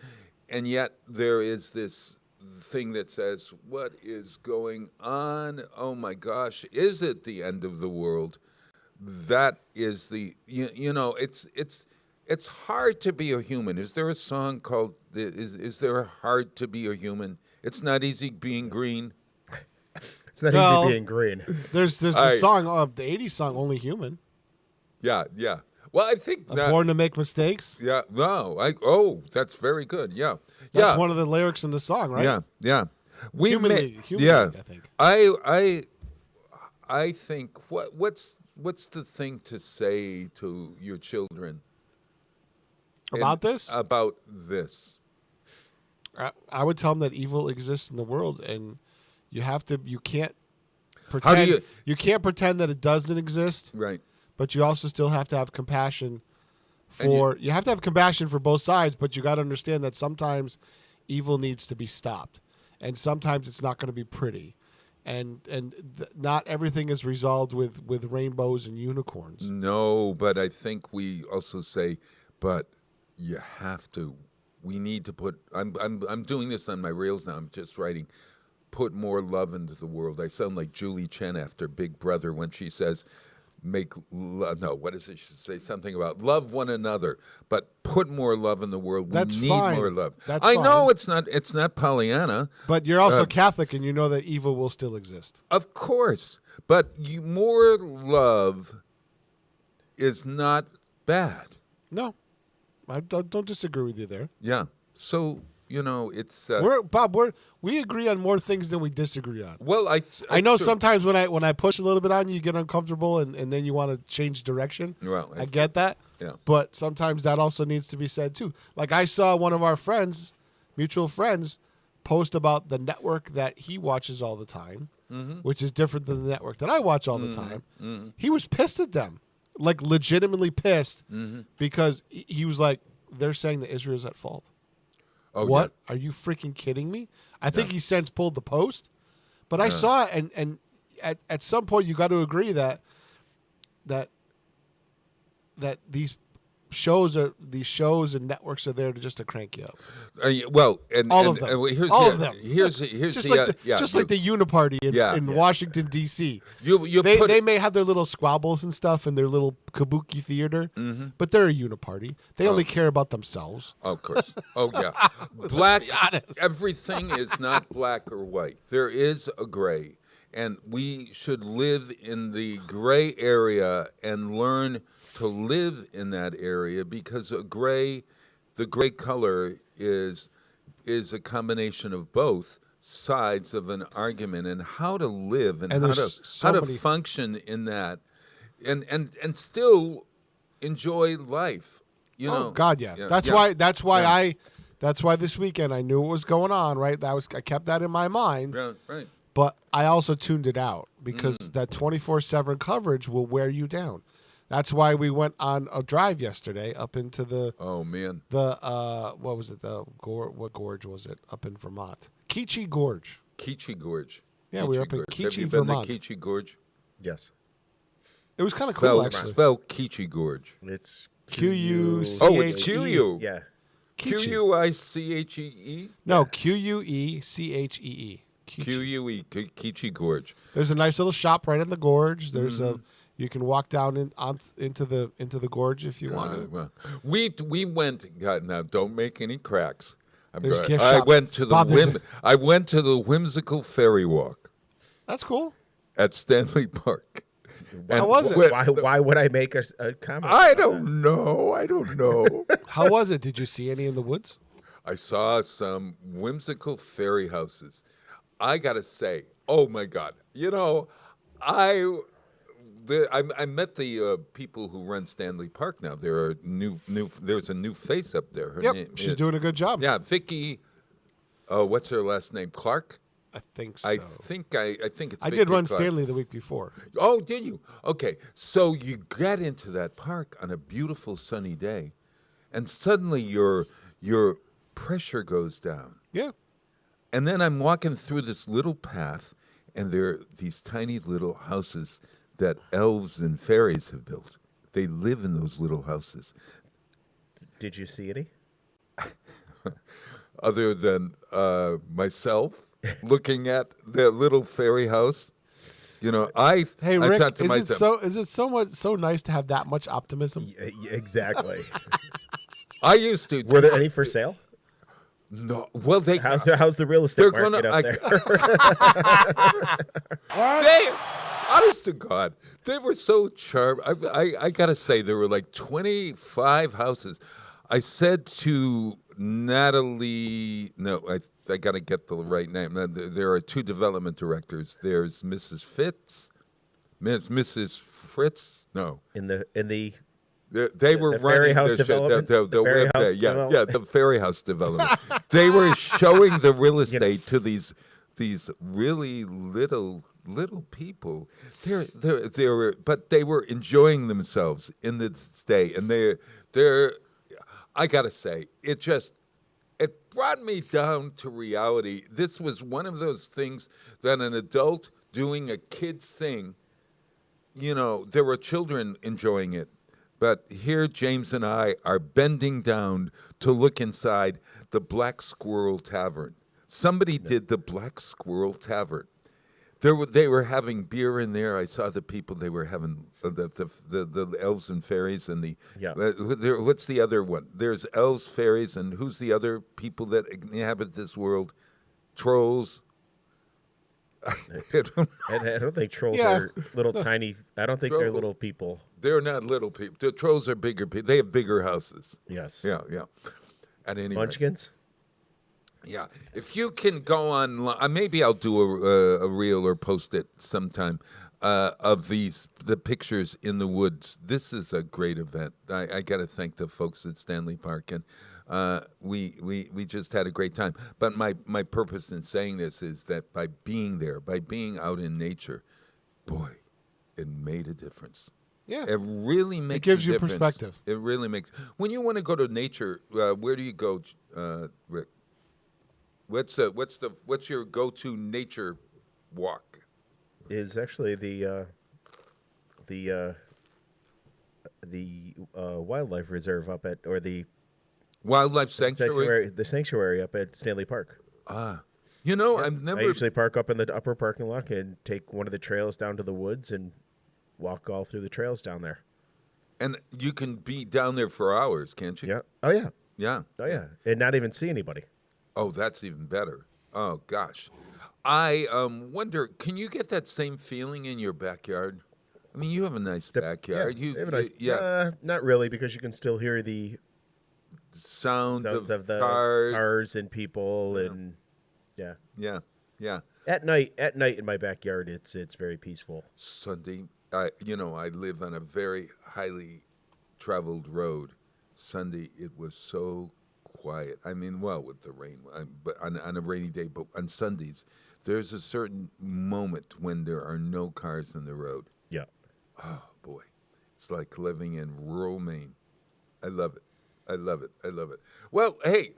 and yet there is this thing that says, "What is going on? Oh my gosh! Is it the end of the world?" That is the it's hard to be a human. Is there a song called is there hard to be a human? It's not easy being green. It's not easy being green. There's the song the 80s song Only Human. Yeah. Well, I think Born to Make Mistakes. Yeah. No. That's very good. Yeah. That's one of the lyrics in the song, right? Yeah. Human League, I think. I think what's the thing to say to your children about this? About this. I would tell them that evil exists in the world, and You can't How do pretend. you- can't pretend that it doesn't exist. Right. But you also still have to have compassion And you have to have compassion for both sides, but you got to understand that sometimes evil needs to be stopped, and sometimes it's not going to be pretty, and not everything is resolved with rainbows and unicorns. No, but I think we also say, but you have to. We need to put. I'm doing this on my reels now. I'm just writing. Put more love into the world. I sound like Julie Chen after Big Brother when she says, what does it? She say something about love one another, but put more love in the world. We That's need fine. more love. That's I know fine. it's not Pollyanna. But you're also Catholic, and you know that evil will still exist. Of course, but more love is not bad. No, I don't disagree with you there. Yeah. So it's. We agree on more things than we disagree on. Well, I know sometimes when I push a little bit on you, you get uncomfortable, and then you want to change direction. Well, I get that. Yeah. But sometimes that also needs to be said too. Like I saw one of our friends, mutual friends, post about the network that he watches all the time, which is different than the network that I watch all the time. He was pissed at them, like legitimately pissed, because he was like, they're saying that Israel's at fault. Oh, What? yeah. Are you freaking kidding me? I think he since pulled the post, but I saw it, and at some point you got to agree that these shows and networks are there to crank you up. All of them. Here's All the, of them. Here's just the, like the Uniparty in Washington D.C. They may have their little squabbles and stuff in their little kabuki theater, but they're a Uniparty. They only care about themselves. Of course. Oh yeah. Black. Everything is not black or white. There is a gray, and we should live in the gray area and learn to live in that area, because the gray color is a combination of both sides of an argument, and how to live and how to function in that, and still enjoy life. Oh God, yeah. That's why this weekend I knew what was going on. Right, I kept that in my mind. Yeah, right. But I also tuned it out because that 24/7 coverage will wear you down. That's why we went on a drive yesterday up into the. Oh man. What was it? What gorge was it up in Vermont? Keechee Gorge. Keechee Gorge. Yeah, we were up in Gorge. Have Keechee, you been Vermont. to Keechee Gorge? Yes. It was kind of cool, actually. Spell Keechee Gorge. It's Q-U-C-H-E. Oh, it's Q-U. Yeah. Q-U-I-C-H-E-E? No, Q-U-E-C-H-E-E. Q-U-E, Keechee Gorge. There's a nice little shop right in the gorge. There's you can walk down into the gorge if you want to. We went. God, now don't make any cracks. There's gift I shop. went to the Bob, I went to the whimsical ferry walk That's cool. at Stanley Park. How was it? Why would I make a comment? I don't know. How was it? Did you see any in the woods? I saw some whimsical fairy houses. I gotta say, oh my God! I met the people who run Stanley Park now. There are there's a new face up there. Her name, She's doing a good job. Yeah, Vicky. What's her last name? Clark. I think so. I think it's. I Vicky did run Clark. Stanley the week before. Oh, did you? Okay, so you get into that park on a beautiful sunny day, and suddenly your pressure goes down. Yeah. And then I'm walking through this little path, and there are these tiny little houses that elves and fairies have built. They live in those little houses. Did you see any? Other than myself looking at that little fairy house, Hey I Rick, thought to myself, is it so nice to have that much optimism? Exactly. I used to. Were there any for sale? No. Well, how's the real estate market up there? Honest to God, they were so charming. I gotta say, there were like 25 houses. I said to Natalie, no, I gotta get the right name. There are two development directors. There's Mrs. Mrs. Fritz. No, in the. They were the Fairy running House the development. The Fairy web House day. Yeah, development. the Fairy House development. They were showing the real estate to these these really little people. But they were enjoying themselves in this day, and they're. I gotta say, it brought me down to reality. This was one of those things that an adult doing a kid's thing. You know, there were children enjoying it. But here, James and I are bending down to look inside the Black Squirrel Tavern. Somebody did the Black Squirrel Tavern. They were having beer in there. I saw the people. They were having the elves and fairies and the. Yeah. What's the other one? There's elves, fairies, and who's the other people that inhabit this world? Trolls. I don't think trolls are little tiny. I don't think they're little people. They're not little people. The trolls are bigger people. They have bigger houses. Yes. Yeah. At any rate. Munchkins? Yeah. If you can go on, maybe I'll do a reel or post it sometime of the pictures in the woods. This is a great event. I got to thank the folks at Stanley Park, and we just had a great time. But my purpose in saying this is that by being there, by being out in nature, boy, it made a difference. Yeah. It really makes It gives a you difference. perspective. It really makes. When you want to go to nature, where do you go, Rick? What's your go-to nature walk? Is actually the wildlife reserve up at, or the wildlife sanctuary? The sanctuary up at Stanley Park. You know, Yeah. I've never. I usually park up in the upper parking lot and take one of the trails down to the woods and walk all through the trails down there. And you can be down there for hours, can't you? Yeah. Oh yeah. Yeah. Oh yeah. And not even see anybody. Oh, that's even better. Oh gosh, I wonder. Can you get that same feeling in your backyard? I mean, you have a nice backyard. Yeah, they have a nice, not really, because you can still hear the sounds of the cars and people, and yeah. At night in my backyard, it's very peaceful. Sunday, I live on a very highly traveled road. Sunday, it was so quiet. I mean, well, with the rain, but on a rainy day, but on Sundays, there's a certain moment when there are no cars in the road. Yeah. Oh boy, it's like living in rural Maine. I love it. I love it. I love it. Well, hey,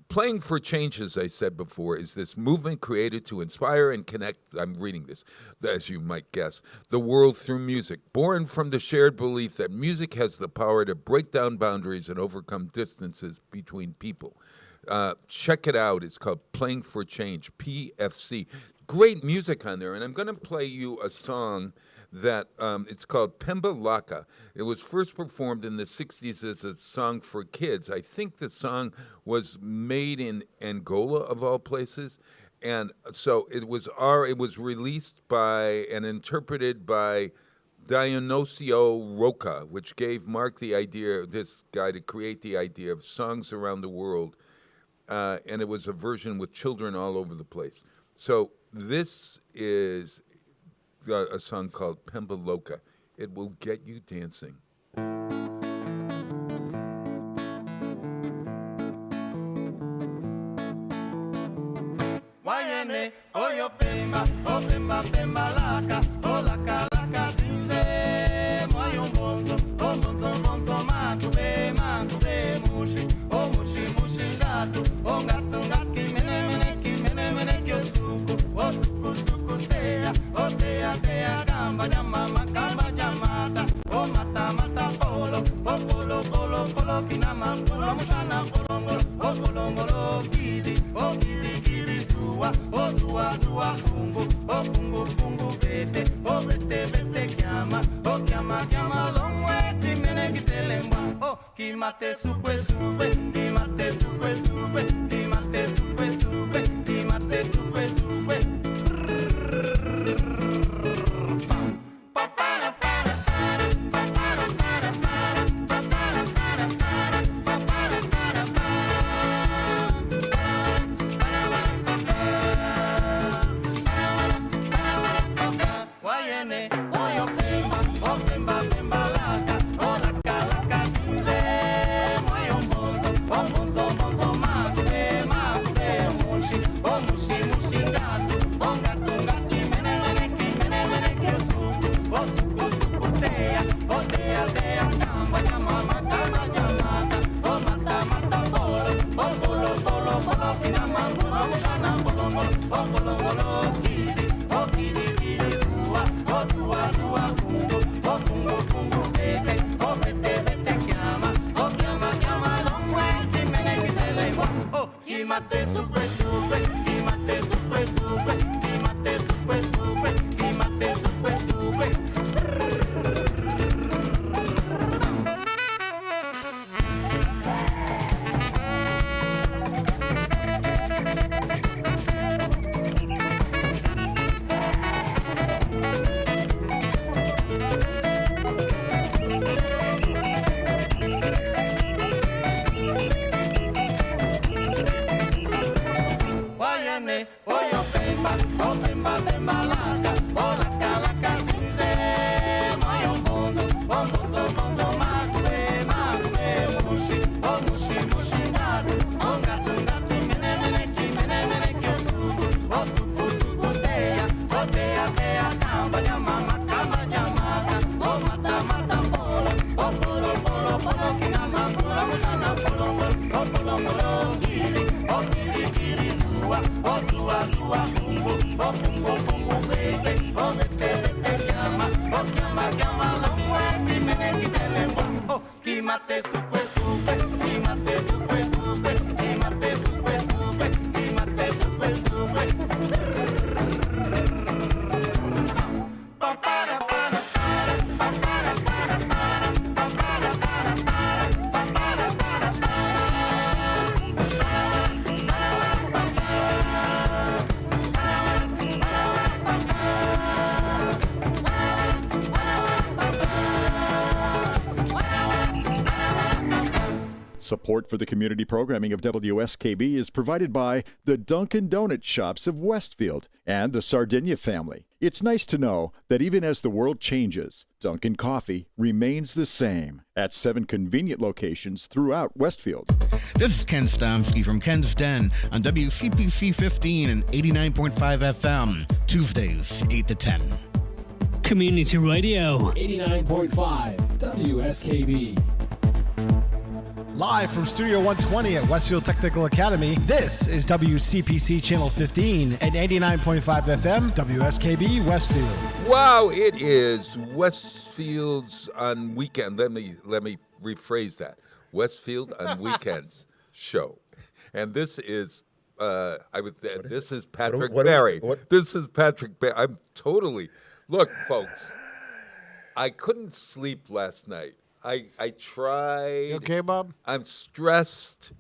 Playing for Change, as I said before, is this movement created to inspire and connect, I'm reading this, as you might guess, the world through music, born from the shared belief that music has the power to break down boundaries and overcome distances between people. Check it out. It's called Playing for Change, PFC. Great music on there, and I'm going to play you a song that it's called Pemba Laka. It was first performed in the 60s as a song for kids. I think the song was made in Angola, of all places. And so it was released by and interpreted by Dionisio Roca, which gave Mark the idea, this guy, to create the idea of songs around the world. And it was a version with children all over the place. So this is a song called Pemba Loka. It will get you dancing. Wayene, oyo pemba, o pemba, pemba laka, o laka, laka zinze, moyo mbonzo, o mbonzo, mbonzo, makube, makube, mushi, o mushi, mushi, ngatu, o ngatu, ngaki, mene, mene, ki, mene, mene, ki, o suku, tea, o tea, tea, gamba, jamama, gamba, jamata, o mata, mata, polo, o polo, polo, polo, kinama, polo, mushana, polo, o polo, polo, kidi, o kidi, kidi, suwa, o suwa, suwa, fungu, o fungu, fungu, bete, o bete, bete, kiama, o kiama, kiama, longwe, kimene, kitelemba, o kimate, supe, supe, kimate, supe, supe, kimate, supe, supe, kimate, supe, supe. Wayene, oyo pemba, o pemba, pemba laka, o laka, laka zinze, moyo mbonzo, o mbonzo, mbonzo, makube, makube, mushi, o mushi, mushi, mate super super, mi mate super super, mi mate super super, mi mate super super. Support for the community programming of WSKB is provided by the Dunkin' Donut Shops of Westfield and the Sardinia family. It's nice to know that even as the world changes, Dunkin' Coffee remains the same at 7 convenient locations throughout Westfield. This is Ken Stomsky from Ken's Den on WCPC 15 and 89.5 FM, Tuesdays, 8 to 10. Community Radio. 89.5 WSKB. Live from Studio 120 at Westfield Technical Academy, this is WCPC Channel 15 and 89.5 FM, WSKB Westfield. Wow, it is Westfield's on weekend. Let me rephrase that. Westfield on weekends show, and this is this is Patrick Barry. This is Patrick Barry. I'm totally look, folks. I couldn't sleep last night. I tried. You okay, Bob? I'm stressed.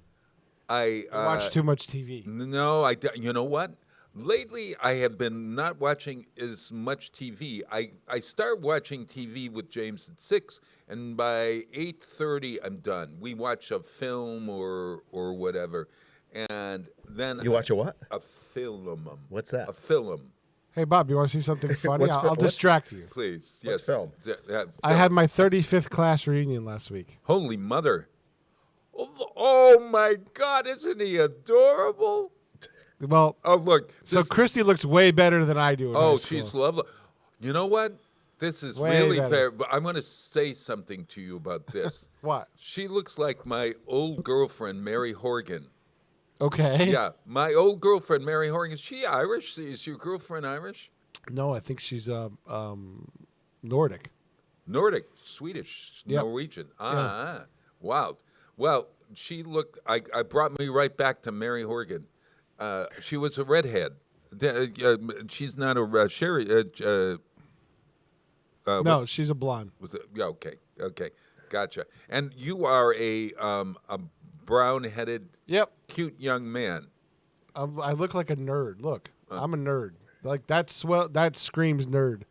I watch too much TV. No, you know what? Lately, I have been not watching as much TV. I start watching TV with James at 6, and by 8:30, I'm done. We watch a film or whatever, and then You watch a what? A film. What's that? A film. Hey, Bob, you want to see something funny? I'll distract you. Please. What's Yes. film? I had my 35th class reunion last week. Holy mother! Oh my God! Isn't he adorable? Well, Oh look. so Christy looks way better than I do. In high Oh, school. she's lovely. You know what? This is Way really better. fair. But I'm going to say something to you about this. What? She looks like my old girlfriend, Mary Horgan. Okay. Yeah, my old girlfriend, Mary Horgan. Is she Irish? Is your girlfriend Irish? No, I think she's Nordic. Nordic, Swedish, Yep. Norwegian. Wow. Well, she looked. I brought me right back to Mary Horgan. She was a redhead. She's not a Sherry. No, she's a blonde. Yeah, okay, gotcha. And you are a brown-headed, Yep. cute young man. I look like a nerd. Look, I'm a nerd. Like that screams nerd.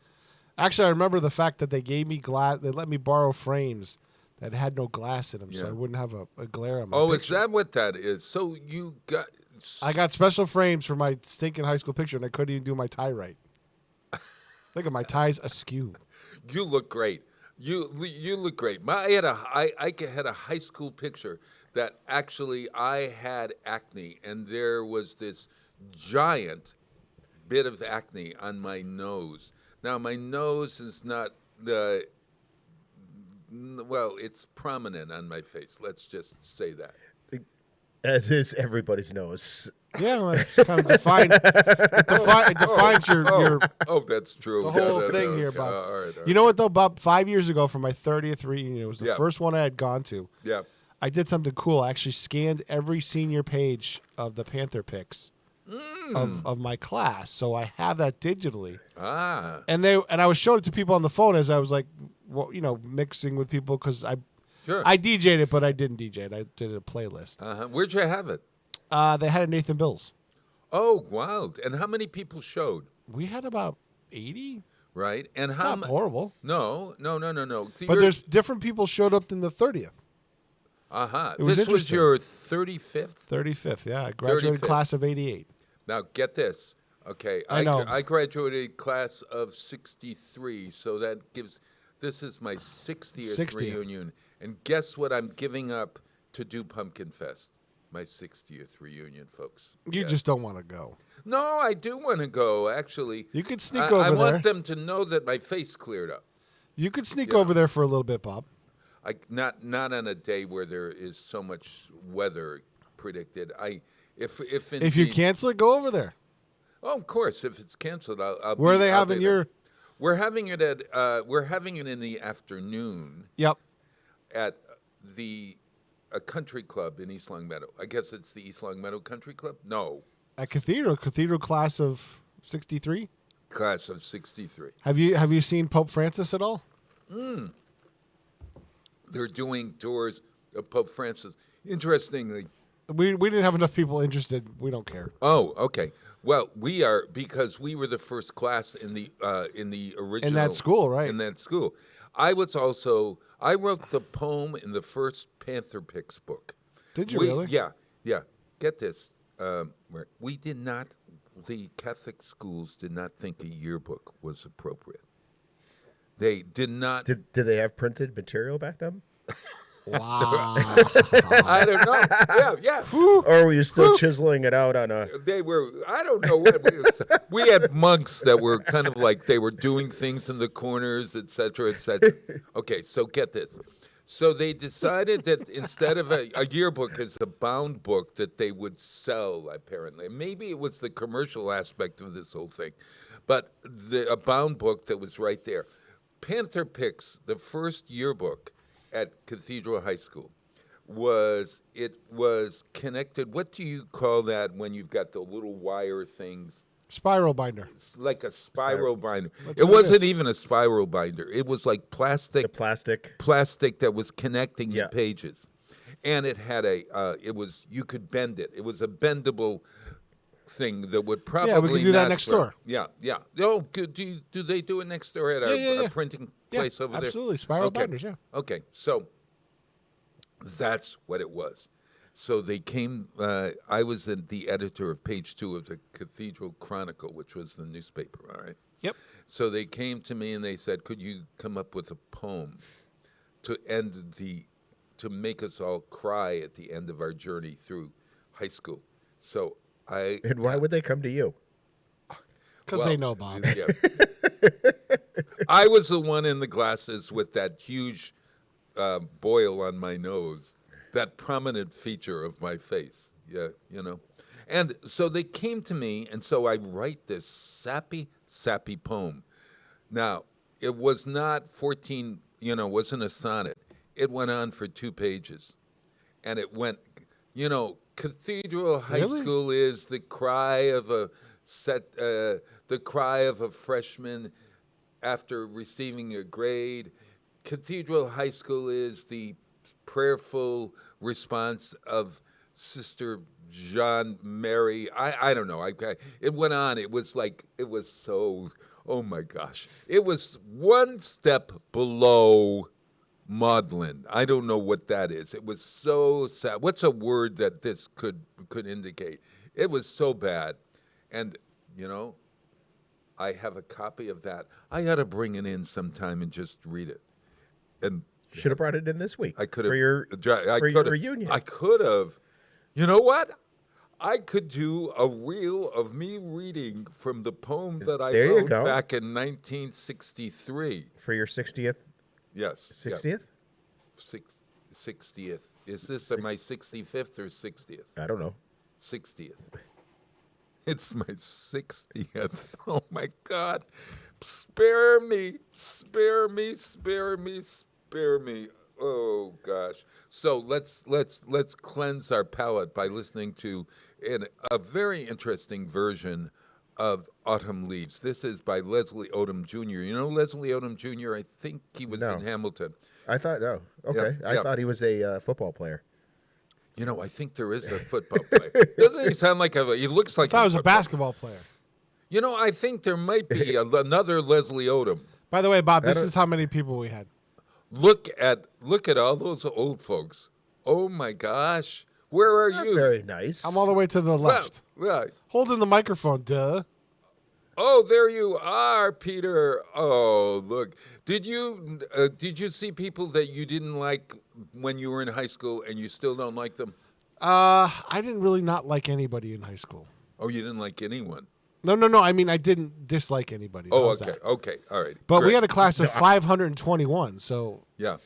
Actually, I remember the fact that they gave me glass. They let me borrow frames that had no glass in them, so Yeah. I wouldn't have a glare on my Oh, picture. is that what that is? So you got? I got special frames for my stinking high school picture, and I couldn't even do my tie right. Look at my tie's askew. You look great. You look great. I had a high school picture that actually I had acne, and there was this giant bit of acne on my nose. Now my nose is not it's prominent on my face. Let's just say that. As is everybody's nose. Yeah, well, it's kind of defined. It defines your Oh, that's true. the whole Yeah, thing no, here, okay. Bob. All right. You know what though, Bob? 5 years ago, for my 30th reunion, it was the Yeah. first one I had gone to. Yeah. I did something cool. I actually scanned every senior page of the Panther pics of my class, so I have that digitally. Ah. And I was showing it to people on the phone as I was like, well, mixing with people because Sure. I DJ'd it, but I didn't DJ it. I did a playlist. Where'd you have it? They had it at Nathan Bill's. Oh, wow. And how many people showed? We had about 80. Right. And It's how not horrible. No. But there's different people showed up than the 30th. It was This was interesting. your 35th? 35th, yeah. I graduated 35th. class of 88. Now, get this. Okay. I know. I graduated class of 63, so that gives, this is my 60th 60th. reunion. And guess what I'm giving up to do Pumpkin Fest? My 60th reunion, folks. You Yeah. just don't want to go. No, I do want to go, actually. You could sneak I over there. want them to know that my face cleared up. You could sneak Yeah. over there for a little bit, Bob. Not on a day where there is so much weather predicted. If If you indeed- cancel it, go over there. Oh, of course. If it's canceled, I'll Where are they I'll having be there. your? We're having it in the afternoon Yep. at a country club in East Long Meadow. I guess it's the East Long Meadow Country Club. No, At Cathedral class of 63. class of '63. Have you seen Pope Francis at all? They're doing tours of Pope Francis. Interestingly, We didn't have enough people interested. We don't care. oh, okay. Well, we are because we were the first class in the original school, right. In that school, I wrote the poem in the first Panther Picks book. Did you really? Yeah. Get this. We did not. The Catholic schools did not think a yearbook was appropriate. They did not. Did they have printed material back then? Wow. I don't know. Yeah. Or were you still chiseling it out on a... They were, I don't know what. We had monks that were kind of like they were doing things in the corners, et cetera, et cetera. Okay, so get this. So they decided that instead of a yearbook is a bound book that they would sell, apparently. Maybe it was the commercial aspect of this whole thing, but a bound book that was right there. Panther Picks, the first yearbook at Cathedral High School, was connected. What do you call that when you've got the little wire things? Spiral binder. It's like a spiral binder. That's It what it wasn't is. even a spiral binder. It was like plastic. The plastic. Plastic that was connecting Yeah. the pages, and it had you could bend it. It was a bendable thing that would probably Yeah, we can do that last next for- door. Yeah. Oh, good. Do they do it next door at Yeah. a printing Yeah, place over there? absolutely. Spiral Okay. binders, yeah. Okay, so that's what it was. So they came. I was the editor of page 2 of the Cathedral Chronicle, which was the newspaper. All right. Yep. So they came to me and they said, "Could you come up with a poem to make us all cry at the end of our journey through high school?" So And why would they come to you? Because they know Bob. Yeah. I was the one in the glasses with that huge boil on my nose, that prominent feature of my face. Yeah, And so they came to me, and so I write this sappy poem. Now, it was not 14, wasn't a sonnet. It went on for 2 pages. And it went, Cathedral High Really? School is the cry of a freshman after receiving a grade. Cathedral High School is the prayerful response of Sister John Mary. I don't know. It went on. It was so, oh my gosh. It was one step below maudlin. I don't know what that is. It was so sad. What's a word that this could indicate? It was so bad. And, I have a copy of that. I ought to bring it in sometime and just read it. And Should have brought it in this week. I could have for your reunion. I could have. You know what? I could do a reel of me reading from the poem that I There you wrote go. back in 1963. For your 60th. Yes. 60th? 60th. Is this my 65th or 60th? I don't know. 60th. It's my 60th. Oh my God. Spare me. Spare me. Spare me. Spare me. Oh gosh. So let's cleanse our palate by listening to a very interesting version of Autumn Leaves. This is by Leslie Odom Jr. You know Leslie Odom Jr.? I think he was No. in Hamilton. I thought, no. Okay. Yeah, I yeah. thought he was a football player. I think there is a football player. Doesn't he sound like he looks like I thought it was a football- basketball player. I think there might be another Leslie Odom. By the way, Bob, this is how many people we had. Look at all those old folks. Oh my gosh. Where are you? Very nice. I'm all the way to the left. Right. Holding the microphone, duh. Oh, there you are, Peter. Oh, look. Did you see people that you didn't like when you were in high school and you still don't like them? I didn't really not like anybody in high school. Oh, you didn't like anyone? No. I mean, I didn't dislike anybody. Oh, How's okay. that? Okay. All right. But we Great. had a class of 521, so Yeah.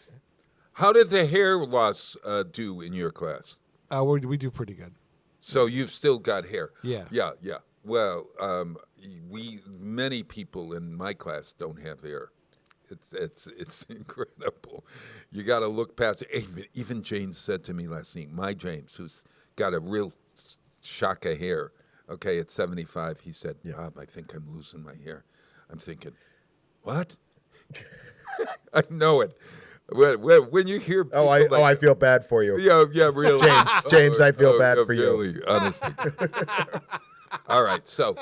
How did the hair loss do in your class? we do pretty good. So you've still got hair. Yeah. Yeah. Well, many people in my class don't have hair. It's incredible. You got to look past it. Even James said to me last night, my James, who's got a real shock of hair, okay, at 75, he said, Bob, I think I'm losing my hair. I'm thinking, what? I know it. When you hear people I feel bad for you. Yeah, really. James, I feel bad for really, you. honestly. All right, so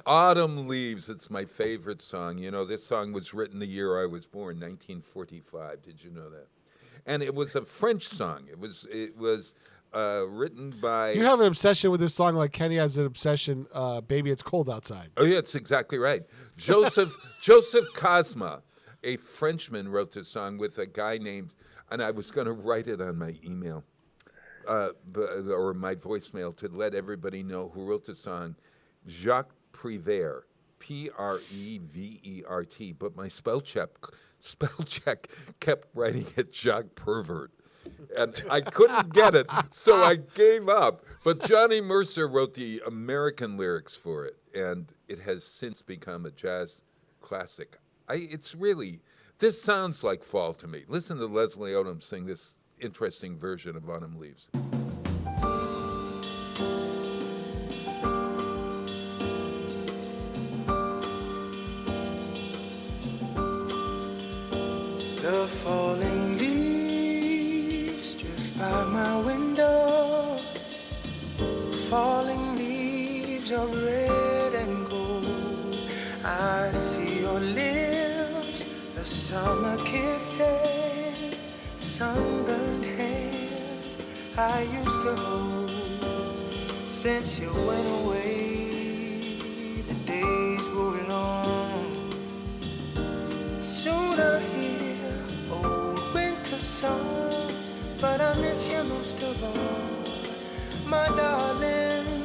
Autumn Leaves, it's my favorite song. You know, this song was written the year I was born, 1945. Did you know that? And it was a French song. It was written by... You have an obsession with this song like Kenny has an obsession, Baby, It's Cold Outside. Oh, yeah, that's exactly right. Joseph Cosma, a Frenchman, wrote this song with a guy named... And I was going to write it on my email. Or my voicemail to let everybody know who wrote the song, Jacques Prévert, Prevert, but my spell check kept writing it Jacques Pervert, and I couldn't get it, so I gave up. But Johnny Mercer wrote the American lyrics for it, and it has since become a jazz classic. This sounds like fall to me. Listen to Leslie Odom sing this interesting version of Autumn Leaves. The falling leaves drift by my window. Falling leaves of red and gold. I see your lips, the summer kisses, sunburned hands I used to hold. Since you went away, the days go long. Soon I hear old winter song, but I miss you most of all, my darling.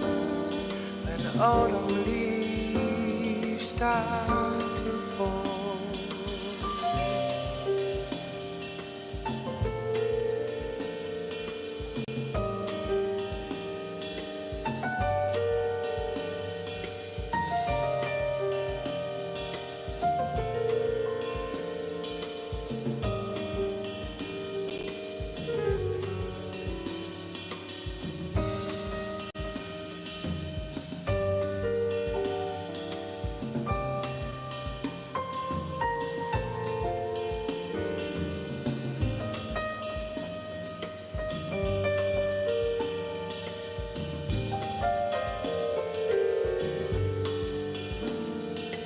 When autumn leaves start to fall.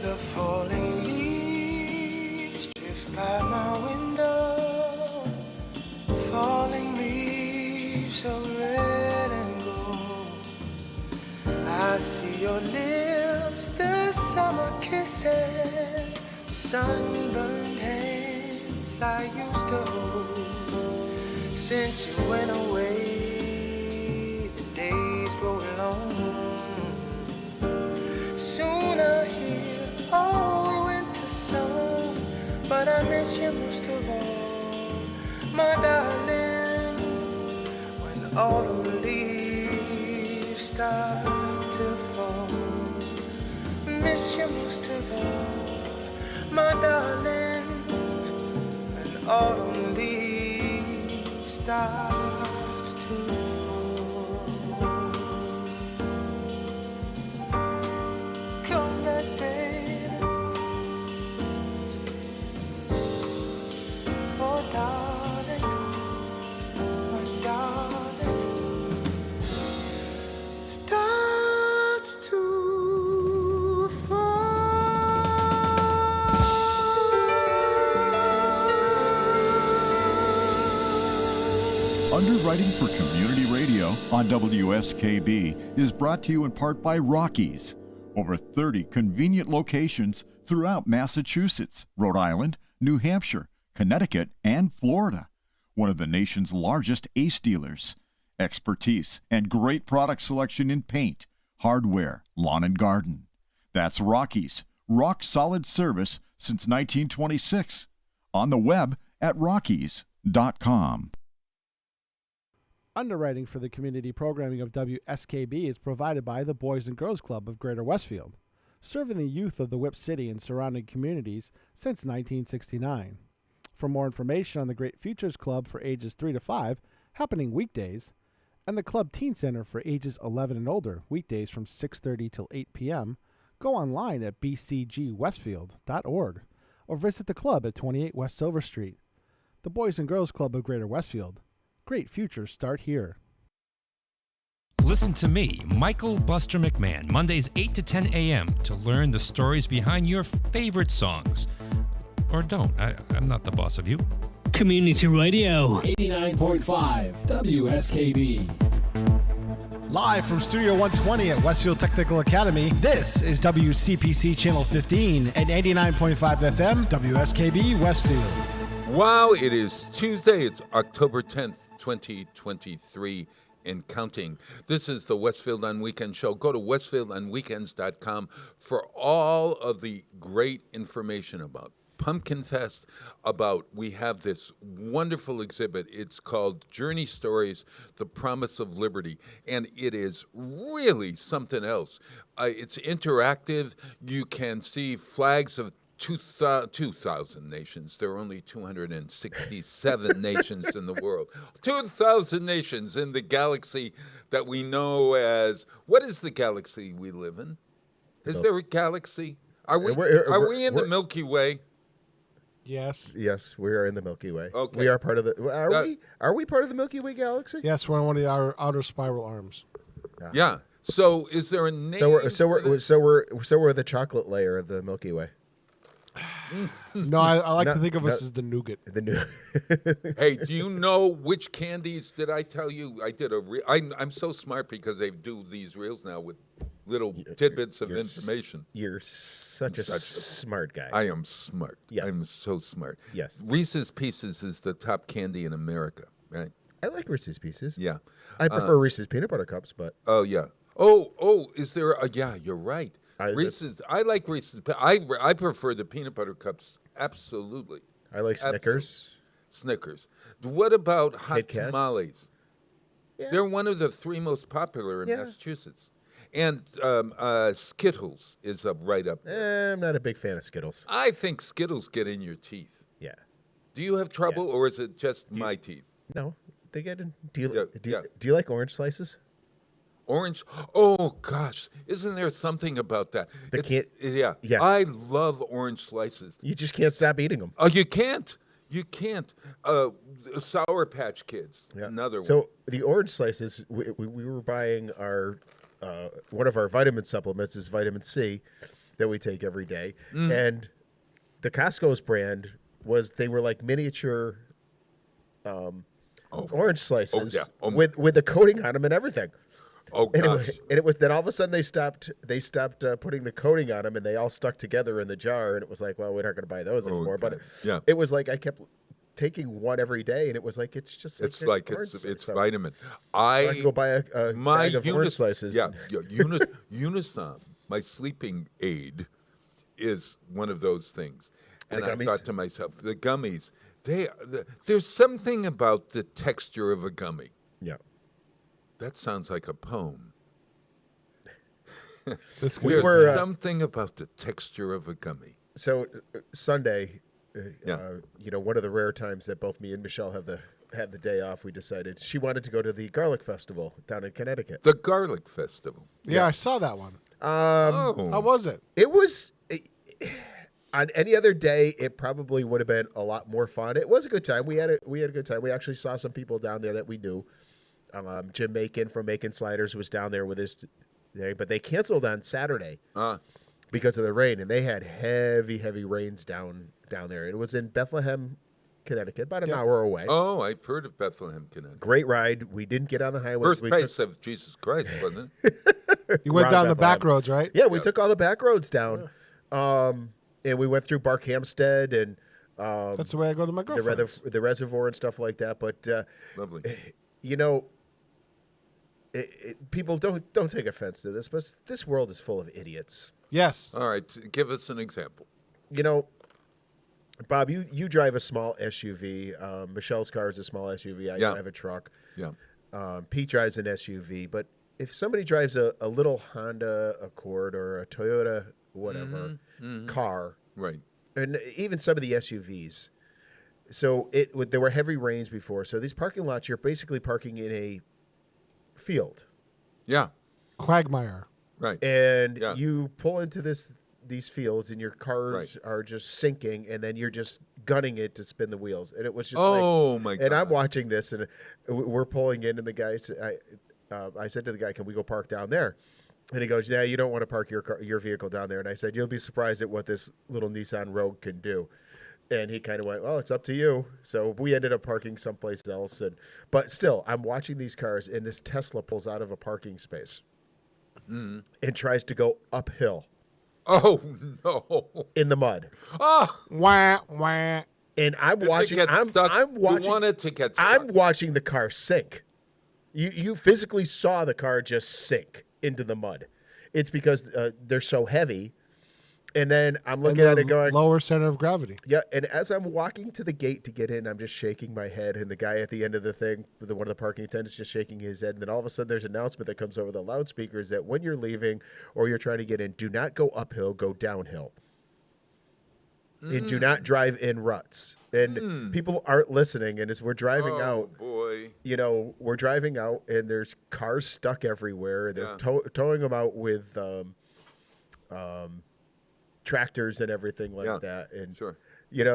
The falling leaves drift by my window. Falling leaves of red and gold. I see your lips, the summer kisses, sunburned hands I used to hold. Since you went away, the days grow long. Soon I hear old winter song, but I miss you most of all, my darling. When autumn leaves start to fall, miss you most of all, my darling. When autumn leaves starts to fall. Come back, baby. Oh, darling, my darling, starts to Underwriting for Community Radio on WSKB is brought to you in part by Rockies. Over 30 convenient locations throughout Massachusetts, Rhode Island, New Hampshire, Connecticut, and Florida. One of the nation's largest ACE dealers. Expertise and great product selection in paint, hardware, lawn and garden. That's Rockies. Rock solid service since 1926. On the web at rockies.com. Underwriting for the community programming of WSKB is provided by the Boys and Girls Club of Greater Westfield, serving the youth of the Whip City and surrounding communities since 1969. For more information on the Great Futures Club for ages 3 to 5, happening weekdays, and the Club Teen Center for ages 11 and older, weekdays from 6:30 till 8 p.m., go online at bcgwestfield.org or visit the club at 28 West Silver Street. The Boys and Girls Club of Greater Westfield. Great futures start here. Listen to me, Michael Buster McMahon, Mondays 8 to 10 a.m. to learn the stories behind your favorite songs. Or don't. I'm not the boss of you. Community Radio. 89.5 WSKB. Live from Studio 120 at Westfield Technical Academy, this is WCPC Channel 15 and 89.5 FM WSKB Westfield. Wow, it is Tuesday. It's October 10th, 2023 and counting. This is the Westfield on Weekend show. Go to westfieldonweekends.com for all of the great information about Pumpkin Fest, we have this wonderful exhibit. It's called Journey Stories, The Promise of Liberty, and it is really something else. It's interactive. You can see flags of 2,000 nations. There are only 267 nations in the world. 2,000 nations in the galaxy that we know as, what is the galaxy we live in? Is there a galaxy? Are we in the Milky Way? Yes. Yes, we are in the Milky Way. Okay. We are part of the. Are we part of the Milky Way galaxy? Yes, we're on one of the outer spiral arms. Yeah. So is there a name? So we're the chocolate layer of the Milky Way. No, I like to think of us as the nougat. Hey, do you know which candies? Did I tell you? I did I'm so smart because they do these reels now with little tidbits of information. You're such a smart guy. I am smart. Yes. I'm so smart. Yes. Reese's Pieces is the top candy in America, right? I like Reese's Pieces. Yeah. I prefer Reese's Peanut Butter Cups, but. Oh, yeah. Oh, is there a, yeah, you're right. Reese's, I like Reese's. I prefer the peanut butter cups. Absolutely. I like Snickers. Snickers. What about hot Kit Kats? tamales? Yeah. They're one of the 3 most popular in Massachusetts. And Skittles is right up there. I'm not a big fan of Skittles. I think Skittles get in your teeth. Yeah. Do you have trouble, or is it just my teeth? No, they get in. Do you like orange slices? Orange? Oh, gosh. Isn't there something about that? Yeah. I love orange slices. You just can't stop eating them. Oh, you can't. You can't. Sour Patch Kids, another one. So the orange slices, we were buying our one of our vitamin supplements is vitamin C that we take every day, and the Costco's brand they were like miniature orange slices with the coating on them and everything. Oh gosh! And it was then all of a sudden they stopped putting the coating on them, and they all stuck together in the jar. And it was like, well, we're not going to buy those anymore. God. But it was like I kept taking one every day, and it was like it's vitamin. I can go buy a bag of orange slices. Yeah, Unisom, my sleeping aid, is one of those things. And I thought to myself, the gummies, there's something about the texture of a gummy. Yeah. That sounds like a poem. There's something about the texture of a gummy. So Sunday, one of the rare times that both me and Michelle had the day off, we decided she wanted to go to the Garlic Festival down in Connecticut. The Garlic Festival. Yeah, I saw that one. How was it? It was. On any other day, it probably would have been a lot more fun. It was a good time. We had a good time. We actually saw some people down there that we knew. Jim Macon from Macon Sliders was down there with his, but they canceled on Saturday because of the rain, and they had heavy rains down there. It was in Bethlehem, Connecticut, about an hour away. Oh, I've heard of Bethlehem, Connecticut. Great ride. We didn't get on the highway. Birthplace of Jesus Christ, wasn't it? You went down the back roads, right? Yeah, we took all the back roads down, and we went through Barkhamsted and that's the way I go to my girlfriend's. The reservoir and stuff like that. But lovely. People don't take offense to this, but this world is full of idiots. Yes. All right, give us an example. Bob, you drive a small SUV. Michelle's car is a small SUV. I drive a truck. Yeah. Pete drives an SUV. But if somebody drives a little Honda Accord or a Toyota whatever car, right, and even some of the SUVs, So there were heavy rains before. So these parking lots, you're basically parking in a field. Yeah. Quagmire. Right. And Yeah. you pull into these fields, and your cars are just sinking, and then you're just gunning it to spin the wheels. And it was just my God. And I'm watching this, and we're pulling in, and the guy said, I said to the guy, "Can we go park down there?" And he goes, "Yeah, you don't want to park your vehicle down there." And I said, "You'll be surprised at what this little Nissan Rogue can do." And he kind of went, "Well, it's up to you." So we ended up parking someplace else. But still, I'm watching these cars, and this Tesla pulls out of a parking space and tries to go uphill. Oh, no. In the mud. Oh. Wah, wah. And I'm If it watching. gets stuck, I'm watching. You want it to get stuck. I'm watching the car sink. You physically saw the car just sink into the mud. It's because they're so heavy. And then I'm looking at it going, lower center of gravity. Yeah, and as I'm walking to the gate to get in, I'm just shaking my head, and the guy at the end of the thing, one of the parking attendants, just shaking his head. And then all of a sudden, there's an announcement that comes over the loudspeakers that when you're leaving or you're trying to get in, do not go uphill, go downhill. And do not drive in ruts. And people aren't listening, and as we're driving out, boy. We're driving out, and there's cars stuck everywhere. And they're towing them out with tractors and everything like that. And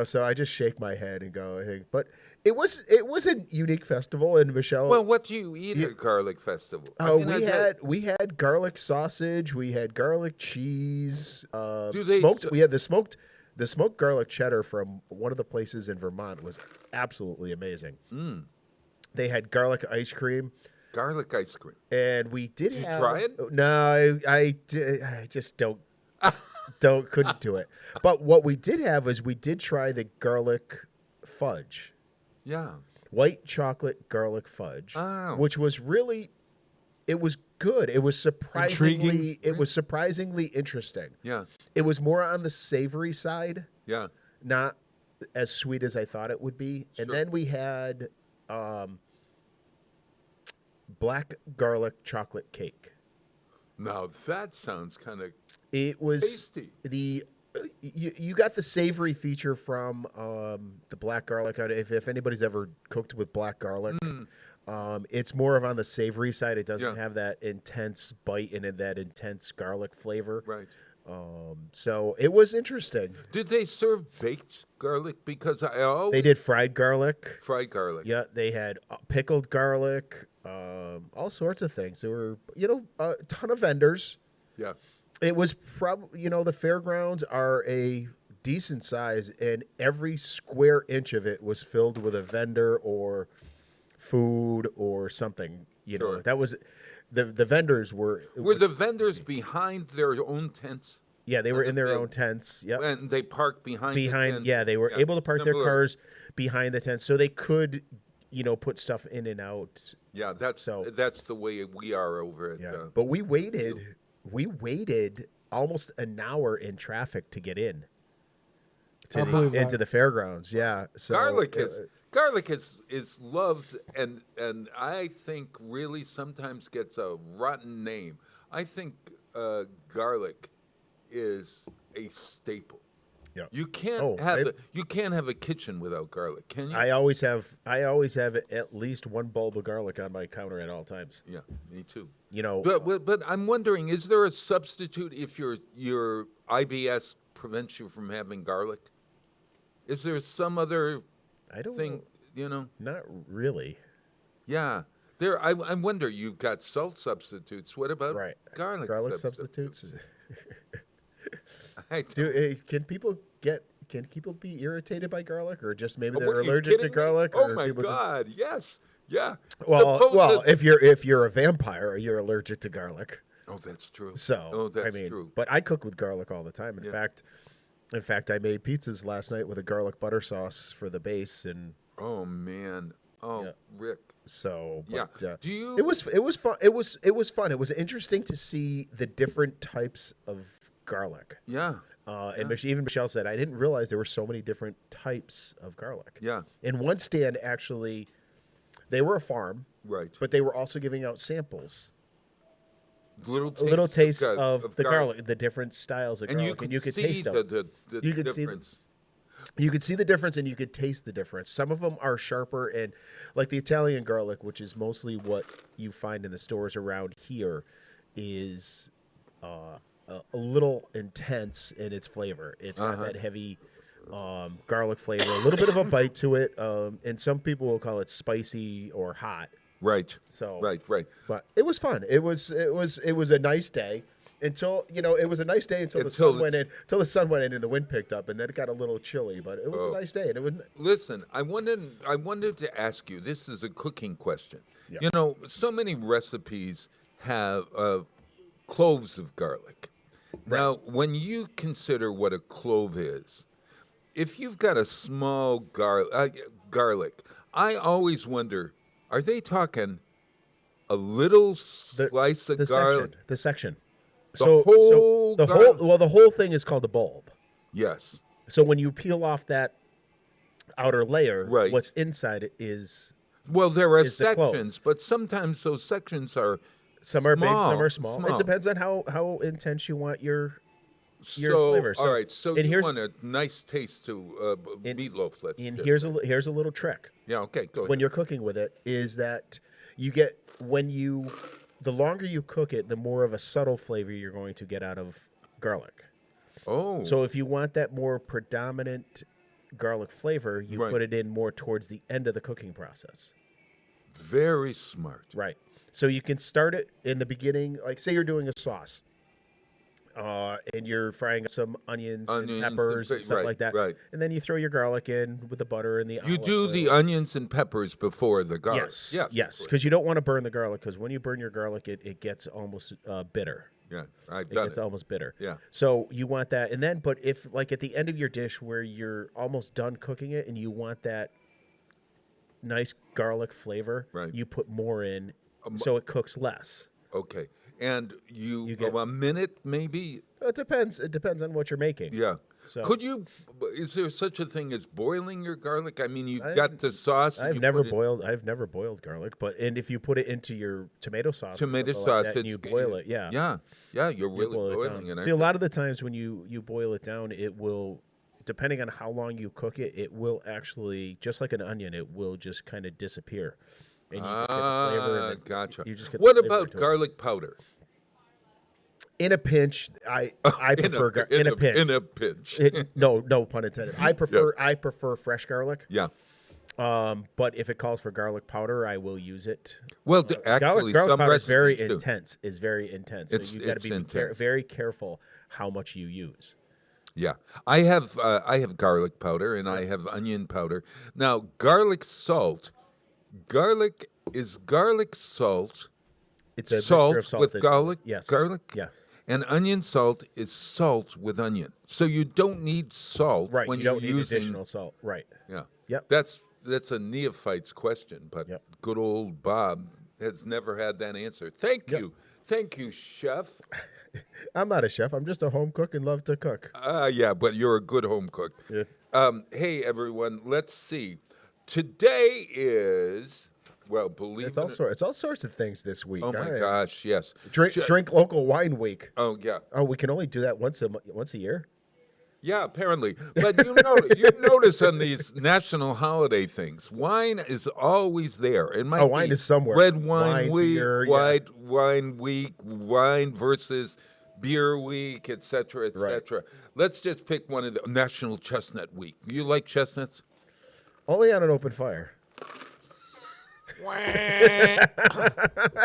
so I just shake my head and go, hey. But it was a unique festival, and Michelle. Well, what do you eat at Garlic Festival? We had garlic sausage, we had garlic cheese, Do they smoked. We had the smoked garlic cheddar from one of the places in Vermont was absolutely amazing. They had garlic ice cream. Garlic ice cream. And we did you have. try it? No, I just don't couldn't do it. But what we did have was we did try the garlic fudge. Yeah. White chocolate garlic fudge, which was really, it was good. It was surprisingly interesting. Yeah. It was more on the savory side. Yeah. Not as sweet as I thought it would be. Sure. And then we had black garlic chocolate cake. Now that sounds kind of It was tasty. You got the savory feature from the black garlic. If anybody's ever cooked with black garlic, it's more of on the savory side. It doesn't have that intense bite and that intense garlic flavor. Right. So it was interesting. Did they serve baked garlic? Because They did fried garlic. Fried garlic. Yeah, they had pickled garlic, all sorts of things. There were, a ton of vendors. Yeah. It was probably, the fairgrounds are a decent size, and every square inch of it was filled with a vendor or food or something. Sure. That was the vendors were. Were the vendors behind their own tents? Yeah, they were in their own tents. Yep. And they parked behind the tent. Yeah, they were able to park their Similar. cars behind the tents, so they could, put stuff in and out. Yeah, that's the way we are over at. But we waited almost an hour in traffic to get in into the fairgrounds. Yeah, so garlic is loved, and I think really sometimes gets a rotten name. I think garlic is a staple. Yeah. You can't have a kitchen without garlic, can you? I always have at least one bulb of garlic on my counter at all times. Yeah, me too. But I'm wondering, is there a substitute if your IBS prevents you from having garlic? Is there some other thing? Not really. Yeah, I wonder. You've got salt substitutes. What about garlic substitutes? Can people be irritated by garlic, or just maybe they're allergic to garlic? Oh my God! Yes, yeah. Well, if you're a vampire, you're allergic to garlic. Oh, that's true. So that's true. But I cook with garlic all the time. In fact, I made pizzas last night with a garlic butter sauce for the base, and oh man, Rick. So do It was fun. It was fun. It was interesting to see the different types of garlic. Yeah. Even Michelle said, I didn't realize there were so many different types of garlic. Yeah. In one stand, actually, they were a farm. Right. But they were also giving out samples. Little taste of the garlic, the different styles of garlic, and you could taste see them. the difference. You could see the difference and you could taste the difference. Some of them are sharper, and like the Italian garlic, which is mostly what you find in the stores around here, is a little intense in its flavor. It's got that heavy garlic flavor, a little bit of a bite to it, and some people will call it spicy or hot. Right. So right. But it was fun. It was a nice day. Until it was a nice day until the sun went in. Until the sun went in and the wind picked up, and then it got a little chilly. But it was a nice day, and it was. Listen, I wanted to ask you. This is a cooking question. Yeah. You know, so many recipes have cloves of garlic. Right. Now, when you consider what a clove is, if you've got a small garlic, I always wonder: are they talking a little slice of garlic? The section. The whole thing is called a bulb. Yes. So when you peel off that outer layer, right. what's inside it is. Well, there are sections, but sometimes those sections are. Some are big, some are small. It depends on how intense you want your flavor. So, all right. So you want a nice taste to meatloaf. Here's a little trick. Yeah. Okay. Go ahead. When you're cooking with it, is that you get the longer you cook it, the more of a subtle flavor you're going to get out of garlic. Oh. So if you want that more predominant garlic flavor, you put it in more towards the end of the cooking process. Very smart. Right. So you can start it in the beginning, like say you're doing a sauce. And you're frying up some onions and peppers and stuff like that. Right. And then you throw your garlic in with the butter and the olive oil. The onions and peppers before the garlic. Yes. Because you don't want to burn the garlic, because when you burn your garlic, it gets almost bitter. Yeah, it gets almost bitter. Yeah. So you want that. And then, but if like at the end of your dish where you're almost done cooking it and you want that nice garlic flavor, you put more in so it cooks less. Okay. And you get a minute, maybe? It depends. It depends on what you're making. Yeah. So, is there such a thing as boiling your garlic? I mean, you got the sauce. I've never boiled garlic, and if you put it into your tomato sauce, and you boil it, yeah, you're really boiling it. See, a lot of the times when you boil it down, it will, depending on how long you cook it, it will actually, just like an onion, it will just kind of disappear. And you just get the flavor. Gotcha. You just get what about garlic powder? In a pinch, I prefer in a pinch. In a pinch. No pun intended. I prefer fresh garlic. Yeah. But if it calls for garlic powder, I will use it. Well, actually, garlic powder is very do. intense. Is very intense. So you got to be very careful how much you use. Yeah, I have garlic powder and I have onion powder. Now, garlic salt. Garlic salt. It's a salt mixture of salt with garlic. Yes. Garlic. Yeah. And onion salt is salt with onion. So you don't need salt when you're using additional salt. Right. Yeah. Yep. That's a neophyte's question, but good old Bob has never had that answer. Thank you, chef. I'm not a chef. I'm just a home cook and love to cook. Yeah, but you're a good home cook. Yeah. Hey everyone, let's see. Today is, well, it's all sorts of things this week. Oh my gosh, yes. Drink local wine week. Oh yeah. Oh, we can only do that once a year. Yeah, apparently. But you notice on these national holiday things, wine is always there. It might wine is somewhere. Red wine week, beer, white wine week, wine versus beer week, etc., etc. Right. Let's just pick one of the National Chestnut Week. You like chestnuts? Only on an open fire.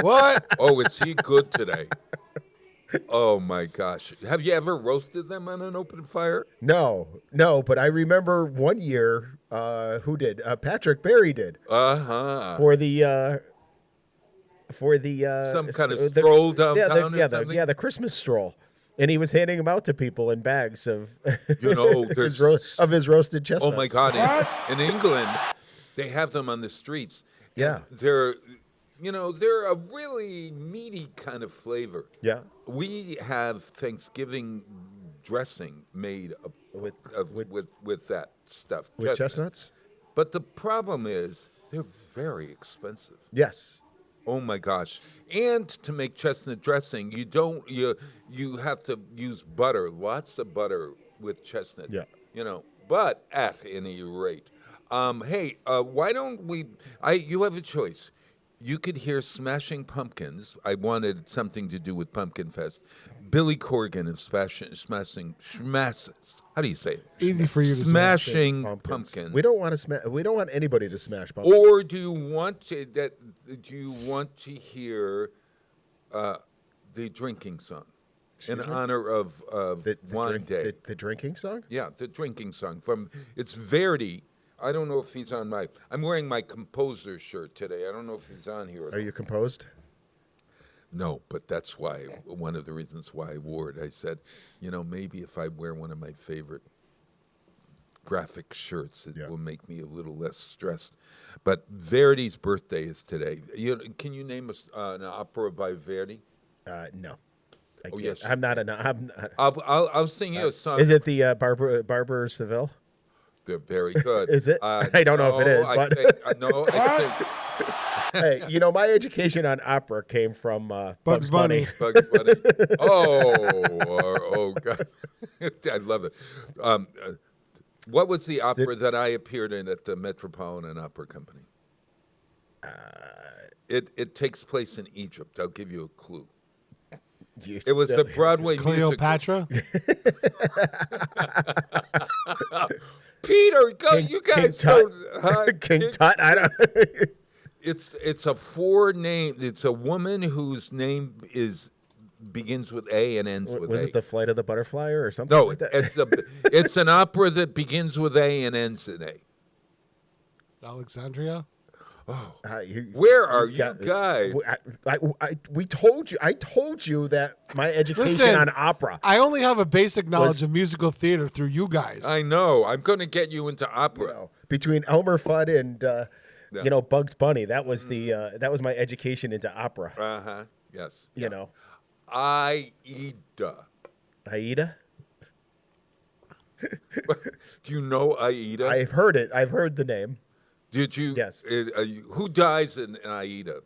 What? Oh, is he good today? Oh my gosh! Have you ever roasted them on an open fire? No, but I remember one year. Who did? Patrick Berry did. For the some kind of stroll downtown. The Christmas stroll, and he was handing them out to people in bags of his roasted chestnuts. Oh my God! In England, they have them on the streets. Yeah, they're a really meaty kind of flavor. Yeah. We have Thanksgiving dressing made with that stuff. With chestnuts? But the problem is they're very expensive. Yes. Oh my gosh. And to make chestnut dressing, you have to use butter, lots of butter with chestnut. Yeah. But at any rate, hey, why don't we? You have a choice. You could hear Smashing Pumpkins. I wanted something to do with Pumpkin Fest. Billy Corgan of Smashing. How do you say it? Easy for you to say. Smashing Pumpkins. We don't want to smash. We don't want anybody to smash pumpkins. Or do you want to hear the drinking song in honor of One Day? The drinking song? Yeah, the drinking song it's Verdi. I don't know if he's on I'm wearing my composer shirt today. I don't know if he's on here. Are you composed? No, but that's why, one of the reasons why I wore it. I said, maybe if I wear one of my favorite graphic shirts, it will make me a little less stressed. But Verdi's birthday is today. Can you name an opera by Verdi? No. Oh, yes. I'm not. I'm not. I'll sing you a song. Is it the Barber Seville? They're very good. Is it? I don't know if it is. But I think. Hey, my education on opera came from Bugs Bunny. Bugs Bunny. Oh, God. I love it. What was the opera that I appeared in at the Metropolitan Opera Company? It takes place in Egypt. I'll give you a clue. It was the Broadway Cleopatra? Peter, go! You guys King don't. King Tut. I don't. It's a four-name. It's a woman whose name begins with A and ends with A. Was it The Flight of the Butterfly or something? No, like that? it's an opera that begins with A and ends in A. Alexandria? Oh, where are you guys? We told you. I told you that my education Listen, on opera. I only have a basic knowledge of musical theater through you guys. I know. I'm going to get you into opera. Between Elmer Fudd and Bugs Bunny, that was that was my education into opera. Yes. Aida. Aida? Do you know Aida? I've heard it. I've heard the name. Did you? Yes. Who dies in Aida?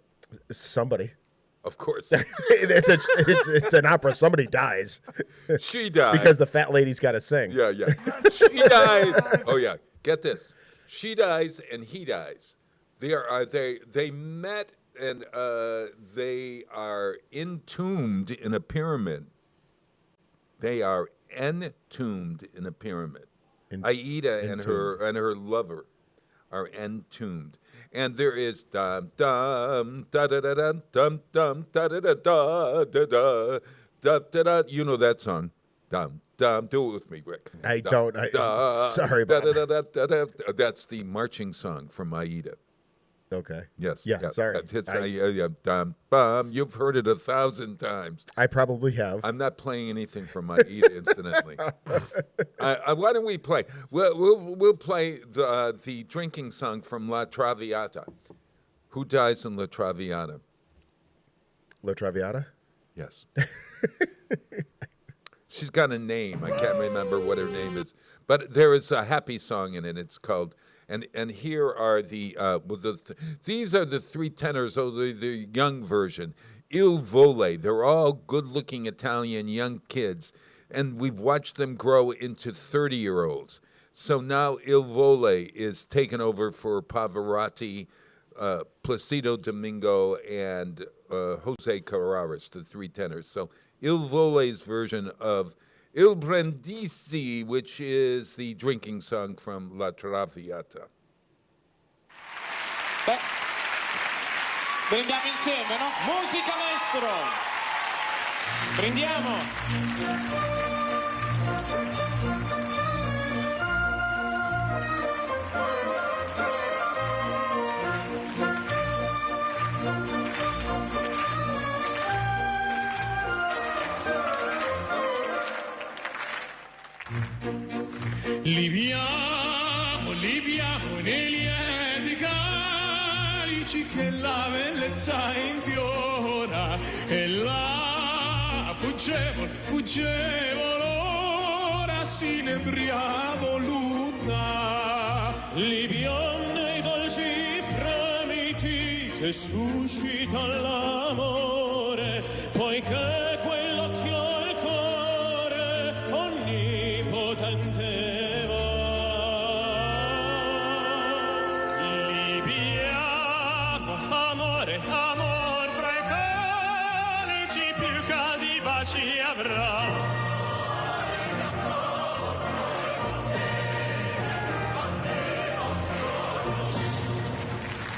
Somebody. Of course. it's an opera. Somebody dies. She dies. Because the fat lady's got to sing. Yeah. She dies. Oh, yeah. Get this. She dies and he dies. They met and they are entombed in a pyramid. They are entombed in a pyramid. Aida and her lover are entombed, and there is dum dum da da da da dum dum da da da da da da da da da. You know that song, dum dum. Do it with me, Rick. I don't. I'm sorry, Bob. That's the marching song from Aida. Okay. Yes. Yeah. Sorry. Dum bum. You've heard it 1,000 times. I probably have. I'm not playing anything from Aida, incidentally. Why don't we play? We'll play the drinking song from La Traviata. Who dies in La Traviata? La Traviata? Yes. She's got a name. I can't remember what her name is, but there is a happy song in it. It's called. And here are these are the three tenors, the young version. Il Vole, they're all good-looking Italian young kids, and we've watched them grow into 30-year-olds. So now Il Vole is taken over for Pavarotti, Placido Domingo, and Jose Carreras, the three tenors. So Il Vole's version of Il Brindisi, which is the drinking song from La Traviata. Beh, prendiamo insieme, no? Musica maestro! Prendiamo! Libiamo nei lieti calici che la bellezza infiora e là fuggevol ora si nebria voluta Libiamo nei dolci fremiti che suscita l'amore poiché quell'occhio al cuore onnipotente va amore, amor fra i calici più caldi baci avrà.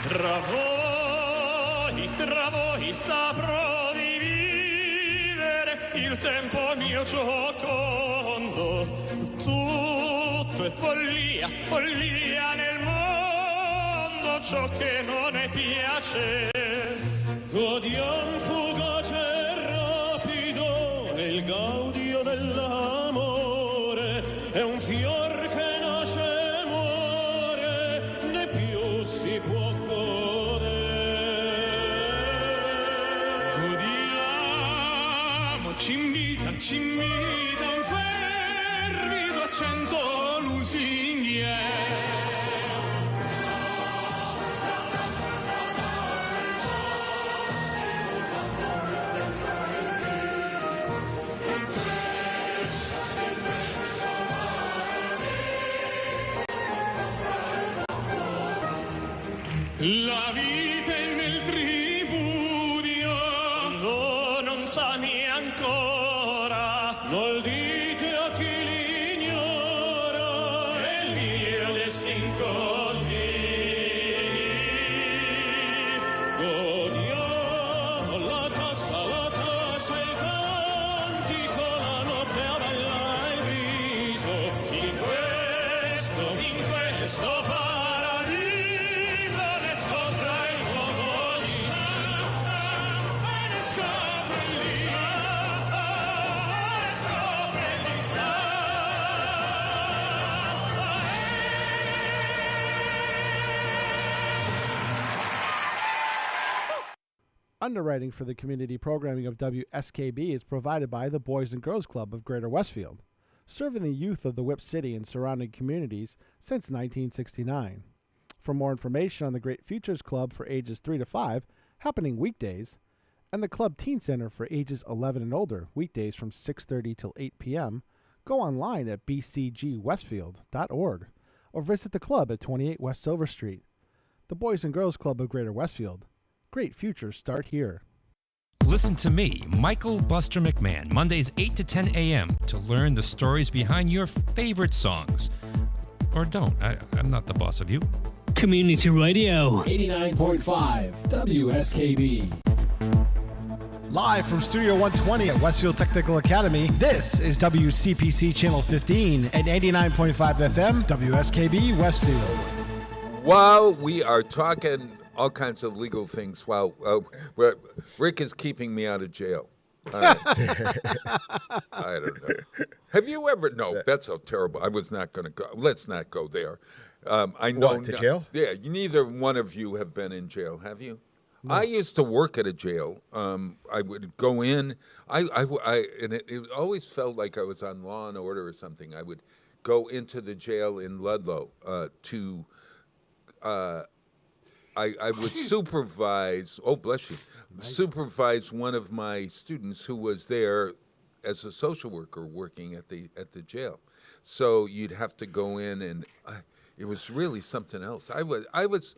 Tra voi saprò dividere il tempo mio giocondo. Tutto è follia, follia nel mondo, ciò che non è piace. Godiam fugace e rapido, è il gaudio dell'amore, è un fior che nasce e muore, né più si può godere. Godiamo, ci invita un fervido accento lusinghiero. La vita è nel tripudio, quando non sani ancora, non dite a chi l'ignora, è il mio destin così. Godiamo la tazza, il cantico, la notte a bella il viso, in questo paradiso ne scopra il fuoco di ne scopre lì, ne scopre lì. Underwriting for the community programming of WSKB is provided by the Boys and Girls Club of Greater Westfield, serving the youth of the Whip City and surrounding communities since 1969. For more information on the Great Futures Club for ages 3 to 5, happening weekdays, and the Club Teen Center for ages 11 and older, weekdays from 6:30 till 8 p.m., go online at bcgwestfield.org or visit the club at 28 West Silver Street. The Boys and Girls Club of Greater Westfield. Great futures start here. Listen to me, Michael Buster McMahon, Mondays 8 to 10 a.m. to learn the stories behind your favorite songs. Or don't. I'm not the boss of you. Community Radio. 89.5 WSKB. Live from Studio 120 at Westfield Technical Academy, this is WCPC Channel 15 and 89.5 FM WSKB Westfield. While we are talking all kinds of legal things, while Rick is keeping me out of jail. I don't know. Have you ever? No, that's so terrible. I was not going to go. Let's not go there. I know. What, to jail? Yeah, neither one of you have been in jail, have you? No. I used to work at a jail. I would go in. And it always felt like I was on Law and Order or something. I would go into the jail in Ludlow to. I would supervise. Oh, bless you. Supervise one of my students who was there as a social worker working at the jail. So you'd have to go in, and it was really something else. I was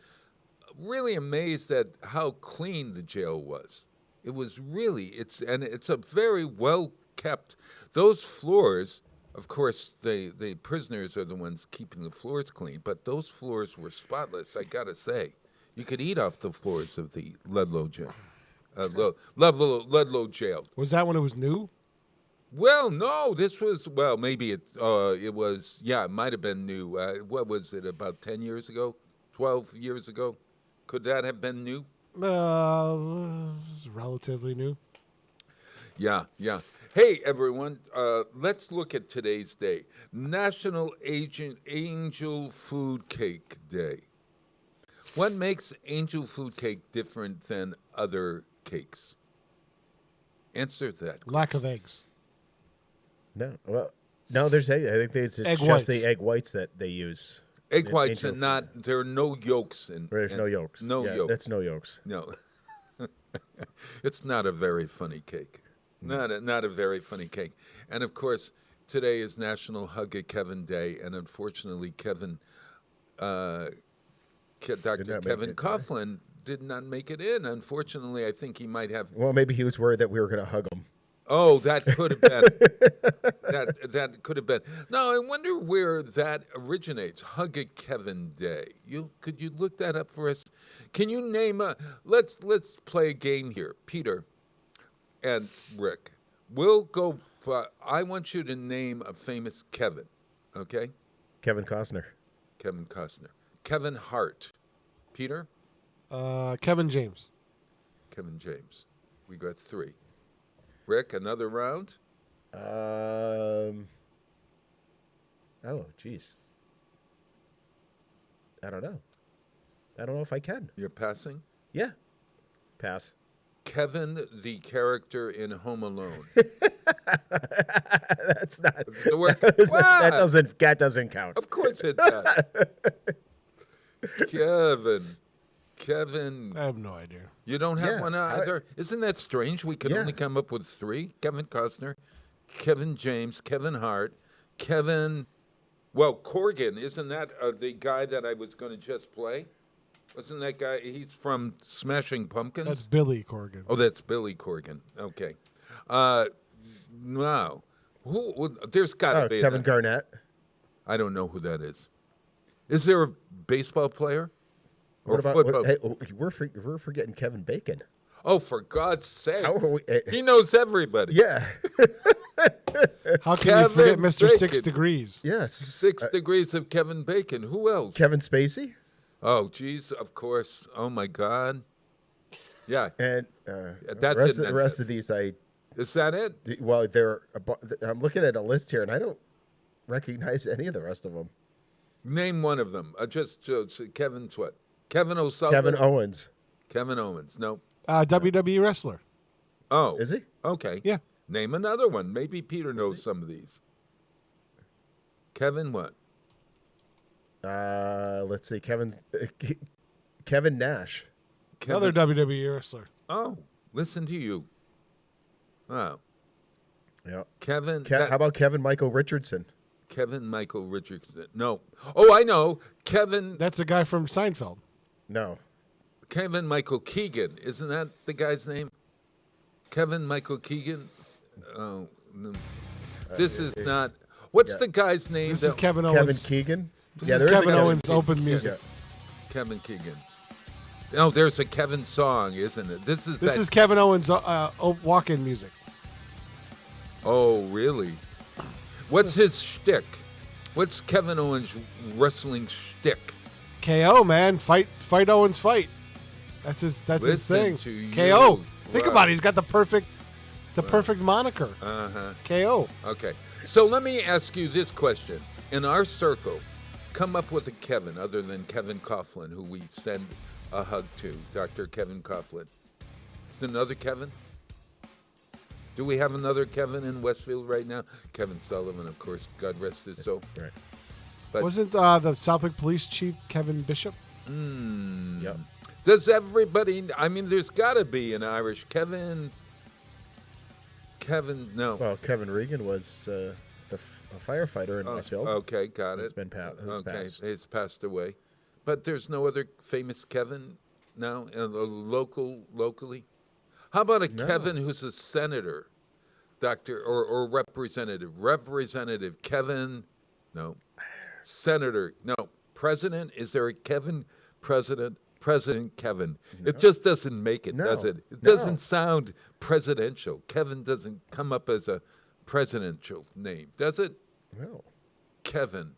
really amazed at how clean the jail was. It was really it's a very well kept. Those floors, of course, the prisoners are the ones keeping the floors clean, but those floors were spotless. I gotta say, you could eat off the floors of the Ludlow jail. Ludlow jail. Was that when it was new? Well, no, this was, maybe it was, yeah, it might have been new. What was it, about 10 years ago? 12 years ago? Could that have been new? Relatively new. Yeah. Hey, everyone, let's look at today's day. National Angel Food Cake Day. What makes angel food cake different than other cakes? Answer that. Lack of eggs. No, there's egg. I think it's Egg just whites. the egg whites that they use. Egg in whites angel and food. there are no yolks. There's no yolks. No Yeah, yolks. That's no yolks. No. It's not a very funny cake. Not a very funny cake. And, of course, today is National Hug a Kevin Day, and unfortunately, Dr. Kevin Coughlin did not make it in. Unfortunately, I think he might have. Well, maybe he was worried that we were going to hug him. Oh, that could have been. that could have been. Now, I wonder where that originates. Hug a Kevin Day. Could you look that up for us? Can you name a? Let's play a game here, Peter and Rick. We'll go. I want you to name a famous Kevin. Okay. Kevin Costner. Kevin Costner. Kevin Hart. Peter. Kevin James. Kevin James. We got 3. Rick, another round? Oh, geez. I don't know. I don't know if I can. You're passing? Yeah. Pass. Kevin, the character in Home Alone. That's not. What? That doesn't count. Of course it does. Kevin. I have no idea. You don't have one either? Isn't that strange? We could only come up with 3. Kevin Costner, Kevin James, Kevin Hart, Kevin... Well, Corgan, isn't that the guy that I was going to just play? Wasn't that guy? He's from Smashing Pumpkins? That's Billy Corgan. Oh, that's Billy Corgan. Okay. No. There's got to be... Kevin Garnett. I don't know who that is. Is there a baseball player? Or What about? football? Hey, we're forgetting Kevin Bacon. Oh, for God's sake. How are we- He knows everybody. Yeah. How can you forget Kevin Mr. 6 Bacon. Degrees? Yes. 6 degrees of Kevin Bacon. Who else? Kevin Spacey. Oh, geez, of course. Oh, my God. Yeah. And That the rest of these, Is that it? well, I'm looking at a list here, and I don't recognize any of the rest of them. Name one of them. Just Kevin's what? Kevin O'Sullivan? Kevin Owens. Kevin Owens. No. WWE wrestler. Oh. Is he? Okay. Yeah. Name another one. Maybe Peter knows some of these. Kevin what? Let's see. Kevin Nash. Another WWE wrestler. Oh, listen to you. Wow. Yeah. Kevin. How about Kevin Michael Richardson? Kevin Michael Richardson. No. Oh, I know. Kevin. That's a guy from Seinfeld. No. Kevin Michael Keegan. Isn't that the guy's name? Kevin Michael Keegan? Oh, no. This is not. What's the guy's name? This is Kevin Owens. Kevin Keegan? This is Kevin Owens' open music. Kevin Keegan. No, there's a Kevin song, isn't it? This is Kevin Owens' walk-in music. Oh, really? What's his shtick? What's Kevin Owens' wrestling shtick? KO, man. Fight Owens, fight. That's his thing. To you. KO. Think Wow. about it. He's got the perfect moniker. Uh-huh. KO. Okay. So let me ask you this question. In our circle, come up with a Kevin other than Kevin Coughlin, who we send a hug to, Dr. Kevin Coughlin. Is there another Kevin? Do we have another Kevin in Westfield right now? Kevin Sullivan, of course. God rest his soul. Right. But Wasn't the Southwick Police Chief Kevin Bishop? Yep. Does everybody? I mean, there's got to be an Irish Kevin. No. Well, Kevin Regan was a firefighter in Westfield. Okay, got it. It's been passed. He's passed away. But there's no other famous Kevin now, locally. How about a Kevin who's a senator, doctor, or representative? Representative Kevin, no. Senator, no. President, is there a Kevin president? President Kevin. No. It just doesn't make it, does it? It doesn't sound presidential. Kevin doesn't come up as a presidential name, does it? No. Kevin.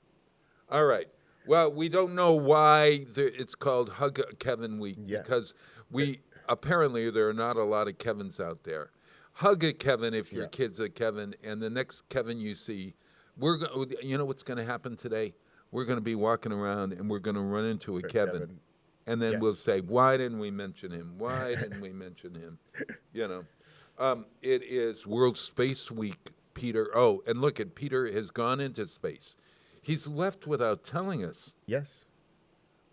All right. Well, we don't know why it's called Hug Kevin Week because apparently there are not a lot of Kevins out there. Hug a Kevin if your kid's a Kevin, and the next Kevin you see, you know what's going to happen today? We're going to be walking around and we're going to run into a Kevin. And then we'll say, why didn't we mention him? Why didn't we mention him? You know, it is World Space Week, Peter. Oh, and look, Peter has gone into space. He's left without telling us. Yes.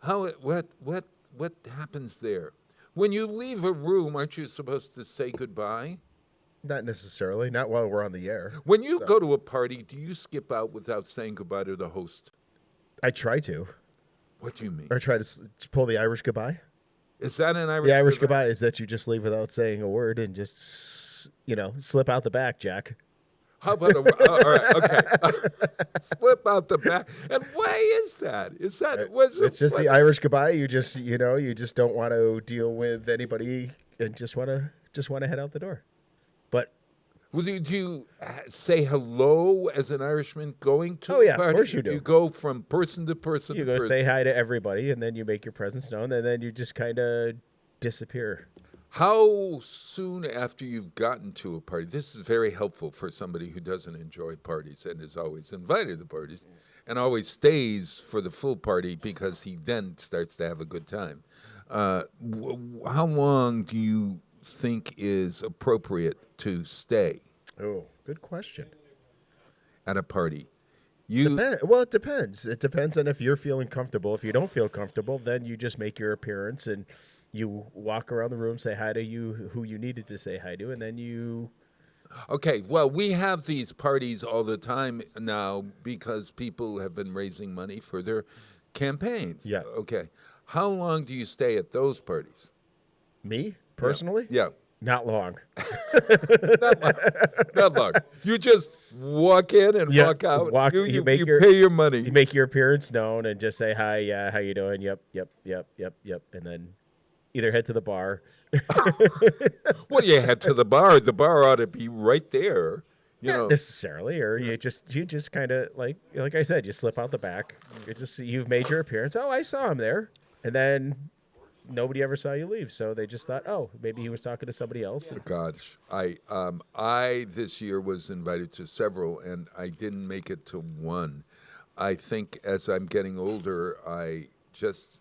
What happens there? When you leave a room, aren't you supposed to say goodbye? Not necessarily. Not while we're on the air. When you go to a party, do you skip out without saying goodbye to the host? I try to. What do you mean? Or try to pull the Irish goodbye. Is that an Irish? The Irish goodbye is that you just leave without saying a word and just, slip out the back, Jack. How about all right, okay. Slip out the back. And why is that? Is that It's just the Irish goodbye. You just don't want to deal with anybody and just want to head out the door. But do you say hello as an Irishman going to? Oh yeah, a party? of course you do. You go from person to person. You to go person. say hi to everybody, and then you make your presence known, and then you just kind of disappear. How soon after you've gotten to a party? This is very helpful for somebody who doesn't enjoy parties and is always invited to parties and always stays for the full party because he then starts to have a good time. How long do you think is appropriate to stay? Oh, good question. At a party? Well, it depends. It depends on if you're feeling comfortable. If you don't feel comfortable, then you just make your appearance and you walk around the room, say hi to who you needed to say hi to, and then you... Okay, well, we have these parties all the time now because people have been raising money for their campaigns. Yeah. Okay. How long do you stay at those parties? Me, personally? Yeah. Not long. Not long. You just walk in and walk out. You pay your money. You make your appearance known and just say hi, yeah, how you doing? Yep, and then either head to the bar. Well, you head to the bar. The bar ought to be right there. Not necessarily, or you just kind of like I said, you slip out the back. You've made your appearance. Oh, I saw him there, and then nobody ever saw you leave. So they just thought, oh, maybe he was talking to somebody else. Gosh, I this year was invited to several, and I didn't make it to one. I think as I'm getting older, I just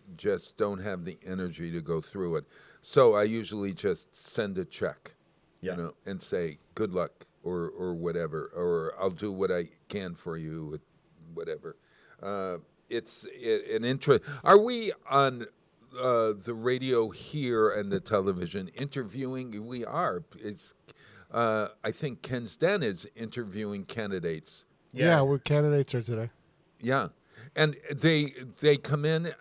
don't have the energy to go through it. So I usually just send a check, and say good luck or whatever, or I'll do what I can for you, whatever. It's an interest. Are we on the radio here and the television interviewing? We are. It's. I think Ken's Den is interviewing candidates. Yeah, candidates are today. Yeah. And they come in.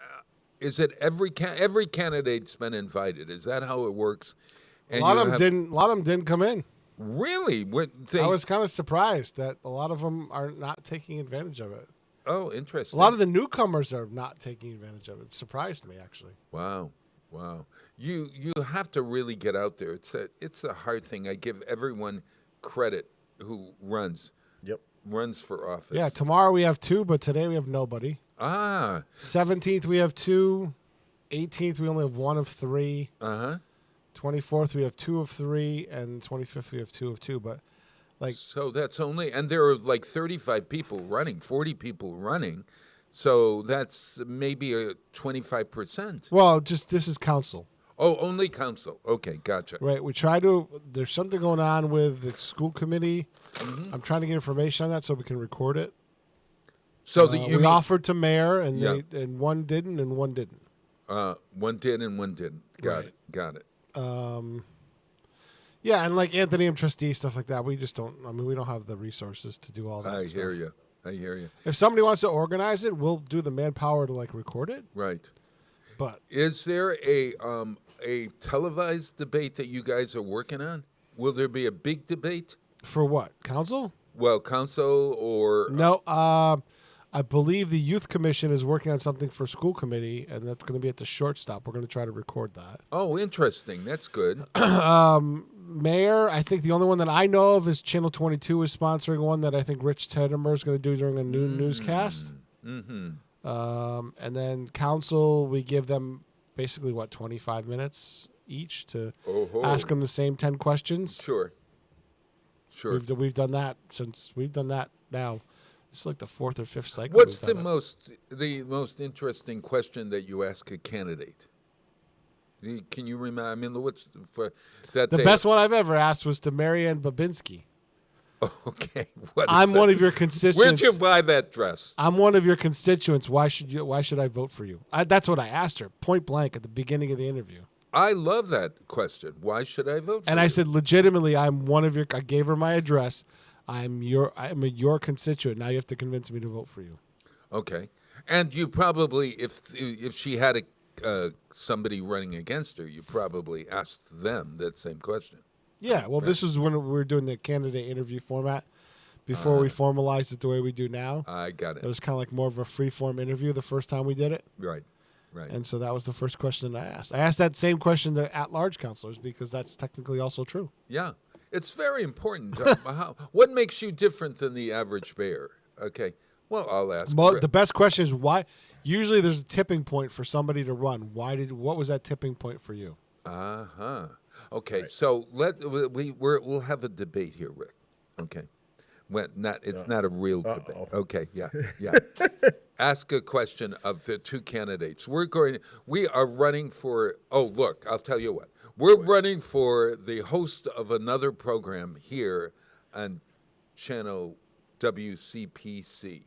Is it every candidate's been invited? Is that how it works? And A lot of them didn't come in. Really? I was kind of surprised that a lot of them are not taking advantage of it. Oh, interesting. A lot of the newcomers are not taking advantage of it. It surprised me, actually. Wow. You have to really get out there. It's a hard thing. I give everyone credit who runs. Yep. Runs for office. Yeah, tomorrow we have 2, but today we have nobody. 17th we have 2. 18th we only have 1 of 3. 24th we have 2 of 3, and 25th we have 2 of 2. But so that's only, and there are like 35 people running, 40 people running, so that's maybe a 25%. Well, this is council. Oh, only council. Okay, gotcha. Right. There's something going on with the school committee. Mm-hmm. I'm trying to get information on that so we can record it. So we offered to mayor, and one didn't, and one didn't. One did and one didn't. Got it. Yeah, and like Anthony trustee, stuff like that, we just don't. I mean, we don't have the resources to do all that. I hear you. If somebody wants to organize it, we'll do the manpower to record it. Right. But is there a televised debate that you guys are working on? Will there be a big debate? For what? Council? Well, council or no. I believe the youth commission is working on something for school committee, and that's going to be at the shortstop. We're going to try to record that. Oh, interesting. That's good. Mayor, I think the only one that I know of is Channel 22 is sponsoring one that I think Rich Teddemer is going to do during a noon newscast. Mm-hmm. And then council, we give them basically 25 minutes each to ask them the same 10 questions. Sure. We've done that now. It's like the 4th or 5th cycle. What's the most interesting question that you ask a candidate? Can you remember? I mean, what's for that? The best one I've ever asked was to Marianne Babinski. Okay, I'm one of your constituents. Where'd you buy that dress? I'm one of your constituents. Why should I vote for you? That's what I asked her, point blank, at the beginning of the interview. I love that question. Why should I vote for you? And I said, legitimately, I'm one of your. I gave her my address. I'm your constituent. Now you have to convince me to vote for you. Okay, and you probably, if she had a somebody running against her, you probably asked them that same question. Yeah, well, this is when we were doing the candidate interview format before we formalized it the way we do now. I got It it. was kind of like more of a free-form interview the first time we did it. Right. And so that was the first question I asked. I asked that same question to at-large counselors because that's technically also true. Yeah, it's very important. What makes you different than the average bear? Okay, well, I'll ask. The best question is why. Usually, there's a tipping point for somebody to run. What was that tipping point for you? Okay, so we'll have a debate here, Rick. Okay, it's not a real debate. Okay, yeah. Ask a question of the two candidates. We are running for. Oh, look, I'll tell you what. We're running for the host of another program here on channel WCPC.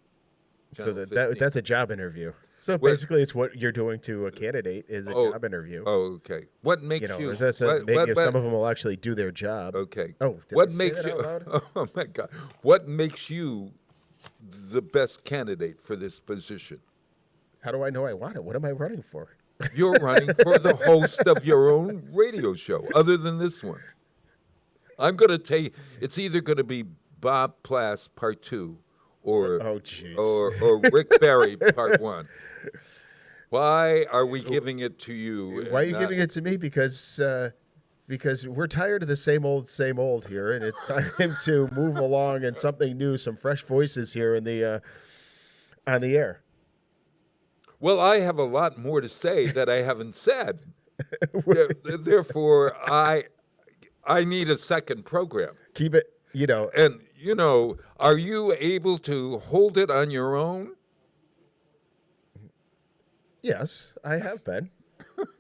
So that's a job interview. So basically, it's what you're doing to a candidate is a job interview. Oh, okay. What makes you? Maybe some of them will actually do their job. Okay. Oh, what makes you? Oh my God! What makes you the best candidate for this position? How do I know I want it? What am I running for? You're running for the host of your own radio show, other than this one. I'm going to tell you, it's either going to be Bob Plass Part 2 or Rick Barry Part 1. Why are we giving it to you? Why are you giving it to me? Because we're tired of the same old here, and it's time to move along and something new, some fresh voices here in the on the air. Well, I have a lot more to say that I haven't said. Therefore, I need a second program. Keep it, And, are you able to hold it on your own? Yes, I have been.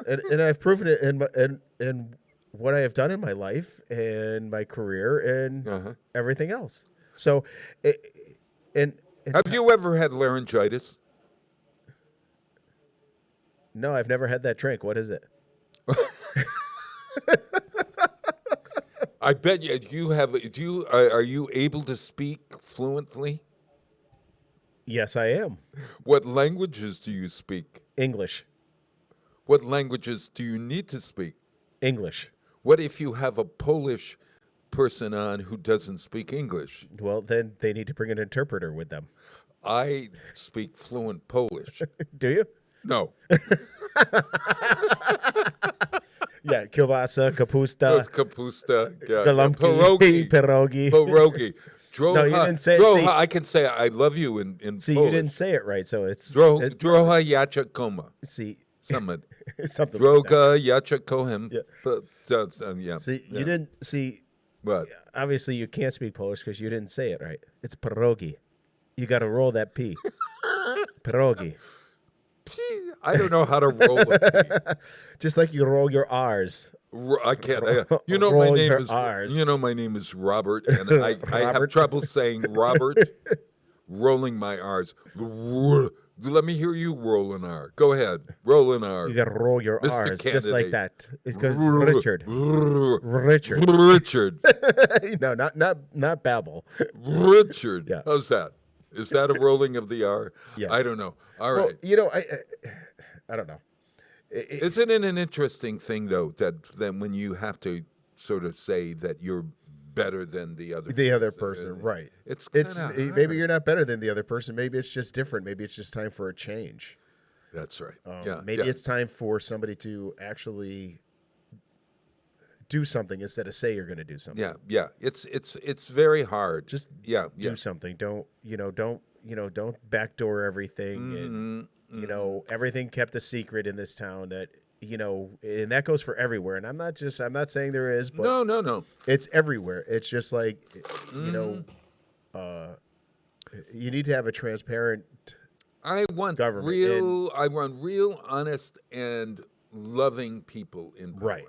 and I've proven it in what I have done in my life and my career and everything else. So, have you ever had laryngitis? No, I've never had that drink. What is it? I bet you have. Are you able to speak fluently? Yes, I am. What languages do you speak? English. What languages do you need to speak? English. What if you have a Polish person on who doesn't speak English? Well, then they need to bring an interpreter with them. I speak fluent Polish. Do you? No. Yeah, kielbasa, kapusta. Kapusta. Yeah. Golubki, pierogi. Pierogi. Droha, No, you didn't say it. Droha, See, I can say I love you in see, Polish. you didn't say it right, so it's... Droha yacha koma. See... Something. Something Droga yacha kohem. Yeah. Yeah. See, you didn't... See... What? Obviously, you can't speak Polish because you didn't say it right. It's pierogi. You got to roll that P. Pierogi. I don't know how to roll a P. Just like you roll your R's. I can't. Roll My name your is. R's. My name is Robert, and I have trouble saying Robert, rolling my R's. Let me hear you roll an R. Go ahead, roll an R. You got to roll your Mr. R's just like Candidate. that. It's because Richard. Richard. Richard. No, not Babel. Richard. Yeah. How's that? Is that a rolling of the R? Yeah. I don't know. All Well, right. I don't know. Isn't it an interesting thing, though, that when you have to sort of say that you're better than the other person, right? It's maybe you're not better than the other person. Maybe it's just different. Maybe it's just time for a change. That's right. Maybe it's time for somebody to actually do something instead of say you're going to do something. Yeah. It's very hard. Just do something. Don't backdoor everything. And everything kept a secret in this town that. And that goes for everywhere. And I'm not saying there is, but no. It's everywhere. It's just like, you need to have a transparent I want government. I want real, honest, and loving people in power. Right.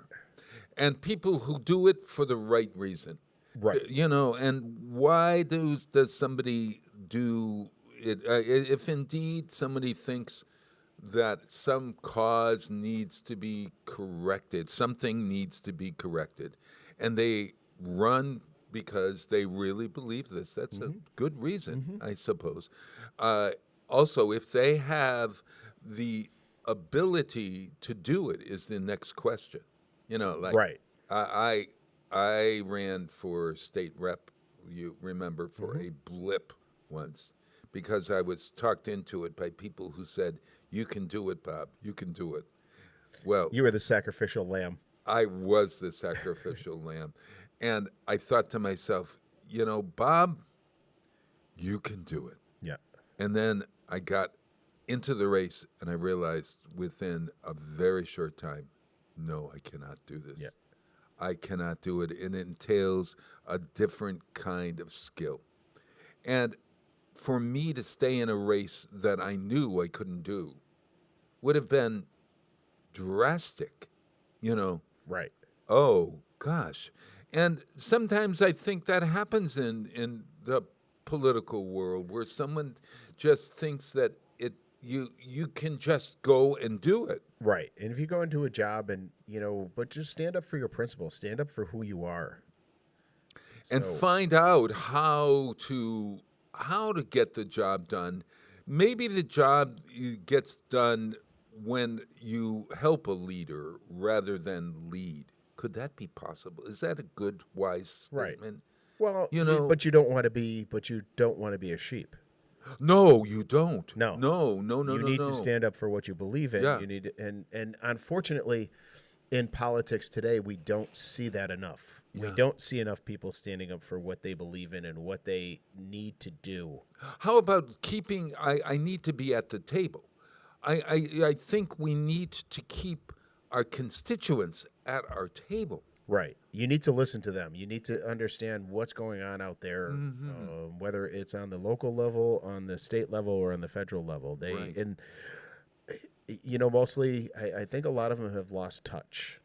And people who do it for the right reason. Right. And why does somebody do it? If indeed somebody thinks that some cause needs to be corrected, something needs to be corrected, and they run because they really believe this, that's a good reason, I suppose. Also, if they have the ability to do it is the next question. You know, like Right. I ran for state rep, you remember, for Mm-hmm. a blip once because I was talked into it by people who said, "You can do it, Bob. You can do it." Well, You were the sacrificial lamb. I was the sacrificial lamb. And I thought to myself, you know, Bob, you can do it. Yeah. And then I got into the race and I realized within a very short time, no, I cannot do this. Yeah. I cannot do it. It entails a different kind of skill. And for me to stay in a race that I knew I couldn't do would have been drastic, you know. Right. Oh, gosh. And sometimes I think that happens in the political world where someone just thinks that you can just go and do it. Right. And if you go into a job and, but just stand up for your principles, stand up for who you are. And So- find out how to get the job done. Maybe the job gets done when you help a leader rather than lead. Could that be possible? Is that a good, wise Right. statement? Well, You know- but you don't want to be a sheep. No, you don't. No. You You need to stand up for what you believe in. Yeah. You need to, and unfortunately, in politics today, we don't see that enough. We Yeah. don't see enough people standing up for what they believe in and what they need to do. How about keeping? I need to be at the table. I think we need to keep our constituents at our table. Right. You need to listen to them. You need to understand what's going on out there, Mm-hmm. whether it's on the local level, on the state level, or on the federal level. Right. And mostly, I think a lot of them have lost touch.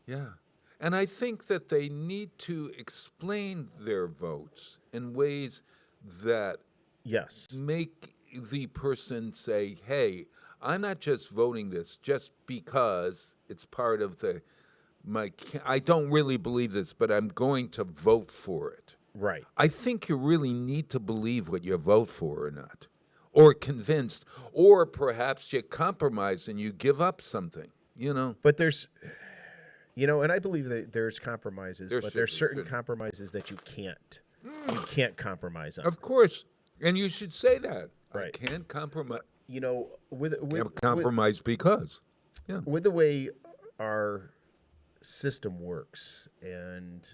Yeah. And I think that they need to explain their votes in ways that Yes. make the person say, hey, I'm not just voting this just because it's part of I don't really believe this, but I'm going to vote for it. Right. I think you really need to believe what you vote for or not, or convinced, or perhaps you compromise and you give up something, But there's, and I believe that there's compromises, There but should there's be, certain should. compromises that you can't. You can't compromise on. Of course. And you should say that. Right. I can't compromise. With Compromise because. Yeah. with the way our system works, and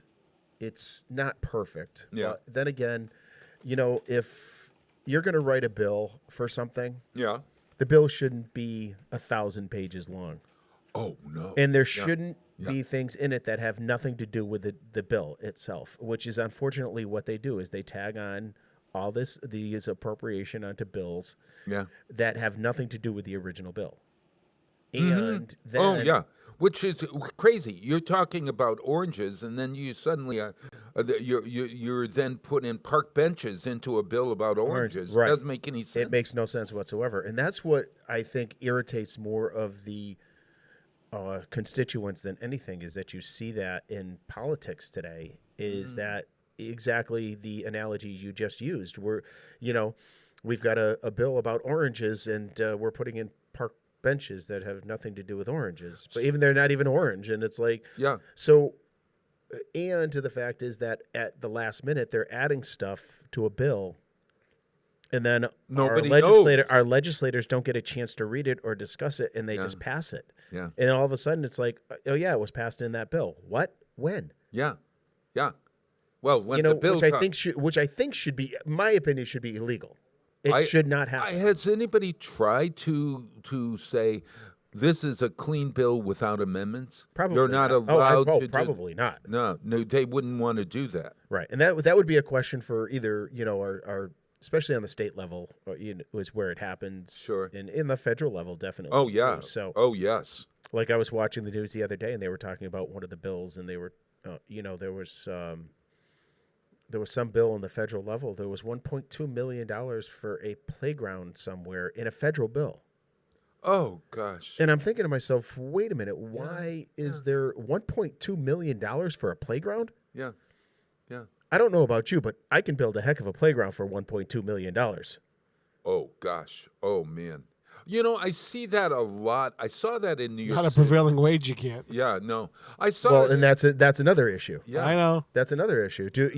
it's not perfect. Yeah. But then again, if you're going to write a bill for something, Yeah. the bill shouldn't be 1,000 pages long. Oh, no. And there Yeah. shouldn't Yeah. be things in it that have nothing to do with the bill itself, which is unfortunately what they do is they tag on all these appropriation onto bills Yeah. that have nothing to do with the original bill. And then Oh, yeah. Which is crazy. You're talking about oranges, and then you suddenly you're then putting park benches into a bill about oranges. Right. Doesn't make any sense. It makes no sense whatsoever. And that's what I think irritates more of the constituents than anything is that you see that in politics today is that exactly the analogy you just used where, we've got a bill about oranges and we're putting in park benches that have nothing to do with oranges, but even they're not even orange. And it's like, Yeah. so, and to the fact is that at the last minute, they're adding stuff to a bill. And then Nobody our legislators don't get a chance to read it or discuss it, and they Yeah. just pass it. Yeah. And all of a sudden, it's like, oh yeah, it was passed in that bill. What? When? Yeah. Yeah. Well, when You know, the bill which I think should be, my opinion, should be illegal. It should not happen. Has anybody tried to say this is a clean bill without amendments? Probably You're not not. allowed to. Probably not. No, they wouldn't want to do that. Right, and that would be a question for either our especially on the state level, or, is where it happens. Sure. And in the federal level, definitely. Oh yeah. too. So. Oh yes. Like I was watching the news the other day, and they were talking about one of the bills, and they were, there was some bill on the federal level. There was $1.2 million for a playground somewhere in a federal bill. Oh gosh. And I'm thinking to myself, wait a minute, why is there $1.2 million for a playground? Yeah. Yeah. I don't know about you, but I can build a heck of a playground for $1.2 million. Oh gosh. Oh man. You know, I see that a lot. I saw that in New York Not a City. prevailing wage, you can't. Yeah, no. I saw Well, it. and that's another issue. Yeah. I know. That's another issue. Do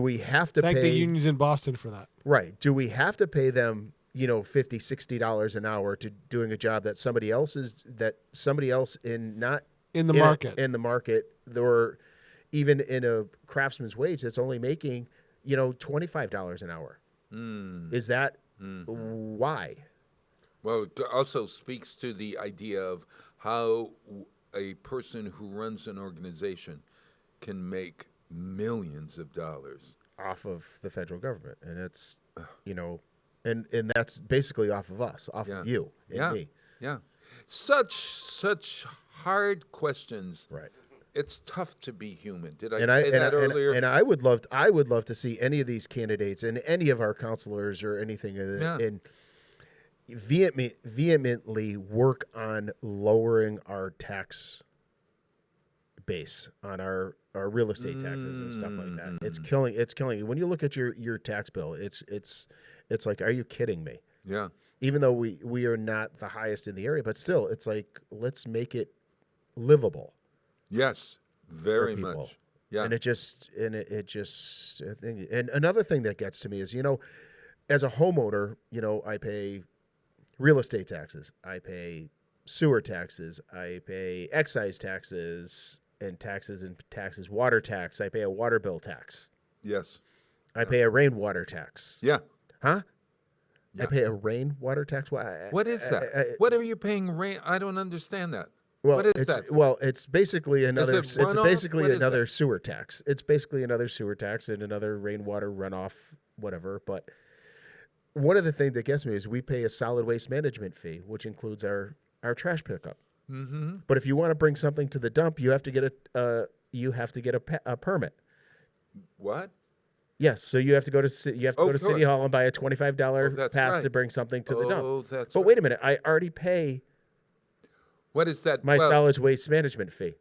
we have to Thank pay the unions in Boston for that. Right. Do we have to pay them, $50, $60 an hour to doing a job that somebody else in not In the market. in the market, or even in a craftsman's wage that's only making, $25 an hour? Is that why? Well, it also speaks to the idea of how a person who runs an organization can make millions of dollars Off of the federal government, and it's and that's basically off of us, off of you and me. Yeah. Such hard questions. Right. It's tough to be human. Did I And say that earlier? And I would love to see any of these candidates and any of our counselors or anything and vehemently work on lowering our tax base on our real estate taxes and stuff like that. It's killing you. When you look at your tax bill, it's like, are you kidding me? Yeah. Even though we are not the highest in the area, but still, it's like, let's make it livable. Yes, very for people. much. Yeah. And I think, and another thing that gets to me is, as a homeowner, I pay real estate taxes, I pay sewer taxes, I pay excise taxes, water tax. I pay a water bill tax. Yes. I pay a rainwater tax. Yeah. Huh? Yeah. I pay a rainwater tax. What is that? What are you paying rain? I don't understand that. Well, what is that? Well, it's basically another. Is it It's runoff? basically What is another that? sewer tax. It's basically another sewer tax and another rainwater runoff, whatever. But one of the things that gets me is we pay a solid waste management fee, which includes our trash pickup. Mm-hmm. But if you want to bring something to the dump, you have to get a permit. What? Yes, so you have to go to City Hall and buy a $25 that's pass right. to bring something to the dump. Oh, that's But right. wait a minute, I already pay What is that? my solid waste management fee.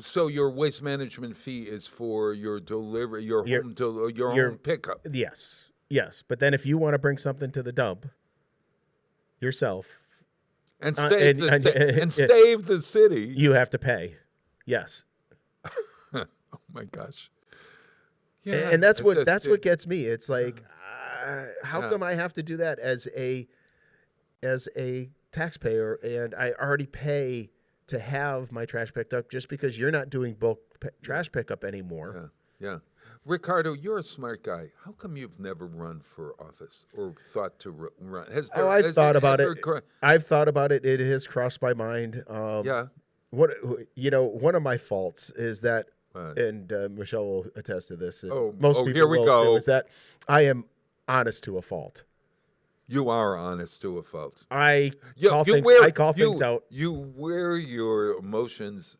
So your waste management fee is for your delivery, your home pickup. Yes. But then if you want to bring something to the dump yourself And save the city. you have to pay. Yes. Oh my gosh. And that's what gets me. It's like, how come I have to do that as a taxpayer, and I already pay to have my trash picked up just because you're not doing bulk trash pickup anymore? Yeah. Ricardo, you're a smart guy. How come you've never run for office or thought to run? I've thought about it. I've thought about it. It has crossed my mind. One of my faults is that, and Michelle will attest to this. Most people here we will go. too, is that I am honest to a fault. You are honest to a fault. I call things out. You wear your emotions.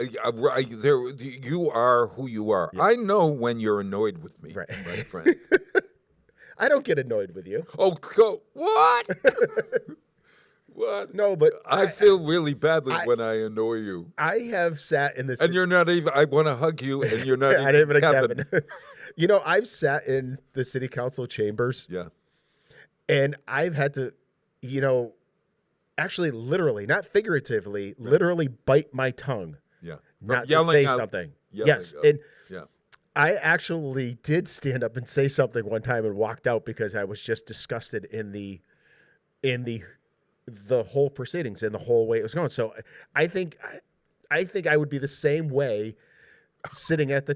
You are who you are. Yeah. I know when you're annoyed with me, right. my friend. I don't get annoyed with you. Oh, what? What? No, but I feel really badly when I annoy you. I have sat in this, and you're not even. I want to hug you, and you're not I even. didn't even cabin. I've sat in the city council chambers. Yeah, and I've had to, actually, literally, not figuratively, literally bite my tongue. Yeah, not to say something. Yes, and yeah. I actually did stand up and say something one time and walked out because I was just disgusted in the whole proceedings and the whole way it was going. So I think I would be the same way sitting at the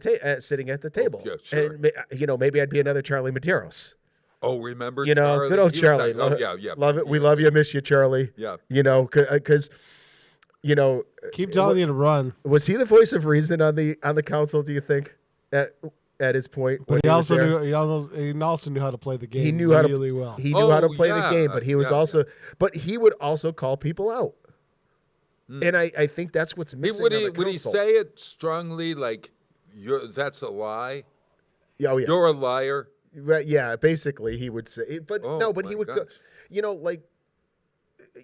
table. Yeah, sure. And maybe I'd be another Charlie Medeiros. Oh, remember? Charlie? Good old Charlie. Yeah. Love it. We love you. Miss you, Charlie. Yeah. Because keep telling you to run. Was he the voice of reason on the council? Do you think at his point? But he also knew how to play the game. He knew really well. He knew how to play the game, but he was but he would also call people out. And I think that's what's missing. Would he say it strongly, like that's a lie? Oh yeah, you're a liar. Yeah, basically he would say, but he would go,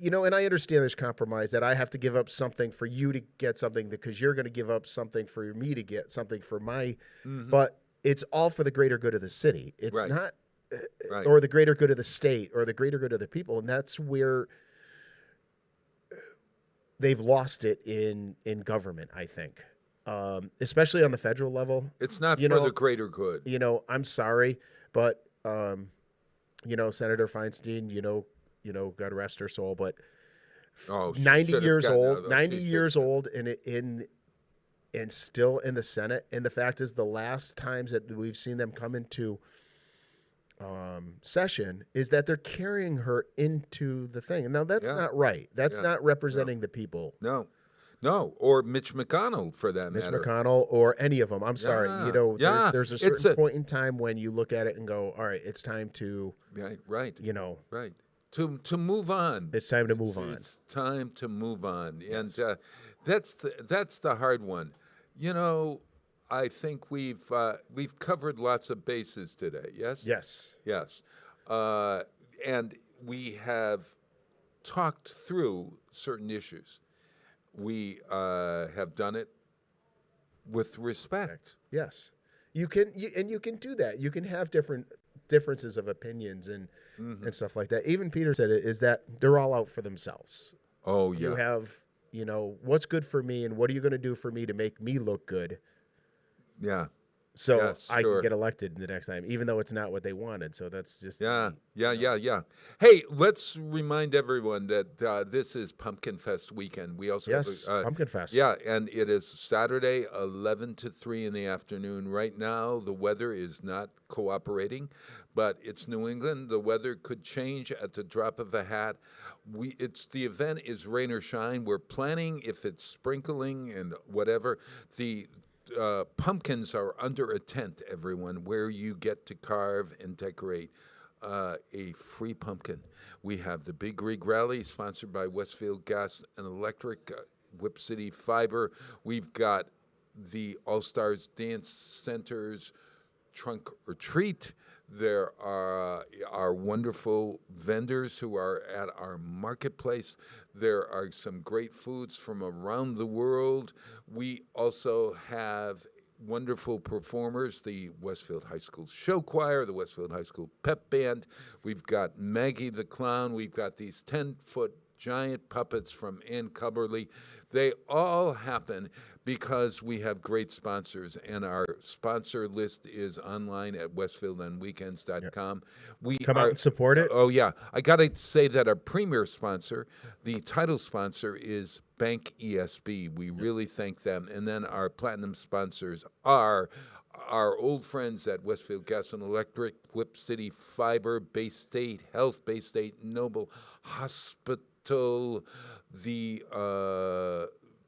and I understand there's compromise that I have to give up something for you to get something because you're going to give up something for me to get something for my, but it's all for the greater good of the city. It's not Right. or the greater good of the state or the greater good of the people, and that's where they've lost it in government, I think, especially on the federal level. It's not You for know, the greater good. I'm sorry, but Senator Feinstein, God rest her soul, but Oh, she 90 should have years gotten old, out. 90 She should years have. old, and still in the Senate. And the fact is, the last times that we've seen them come into session is that they're carrying her into the thing. And now that's Yeah. not right. That's Yeah. not representing the people. No, or Mitch McConnell for that Mitch matter. McConnell or any of them. I'm sorry. Yeah. There's a It's certain point in time when you look at it and go, all right, it's time to, Right. right. To move on. It's time to move on. It's time to move on, and that's the hard one. I think we've covered lots of bases today. Yes. Yes. And we have talked through certain issues. We have done it with respect. Yes. You can do that. You can have differences of opinions and stuff like that. Even Peter said it, is that they're all out for themselves. Oh, yeah. You have, what's good for me and what are you going to do for me to make me look good? Yeah. So Yes, I sure. can get elected the next time, even though it's not what they wanted. So that's just Yeah. Hey, let's remind everyone that this is Pumpkin Fest weekend. We also Yes, have Pumpkin Fest. Yeah, and it is Saturday, 11 to 3 in the afternoon. Right now, the weather is not cooperating, but it's New England. The weather could change at the drop of a hat. The event is rain or shine. We're planning if it's sprinkling and whatever. The pumpkins are under a tent, everyone, where you get to carve and decorate a free pumpkin. We have the Big Rig Rally, sponsored by Westfield Gas and Electric, Whip City Fiber. We've got the All Stars Dance Center's Trunk or Treat. There are our wonderful vendors who are at our marketplace. There are some great foods from around the world. We also have wonderful performers, the Westfield High School Show Choir, the Westfield High School Pep Band. We've got Maggie the Clown. We've got these 10-foot giant puppets from Ann Cubberly. They all happen because we have great sponsors, and our sponsor list is online at westfieldonweekends.com. We Come out and support it. Oh, yeah. I got to say that our premier sponsor, the title sponsor, is Bank ESB. We really thank them. And then our platinum sponsors are our old friends at Westfield Gas and Electric, Whip City Fiber, Bay State Health, Bay State Noble Hospital, the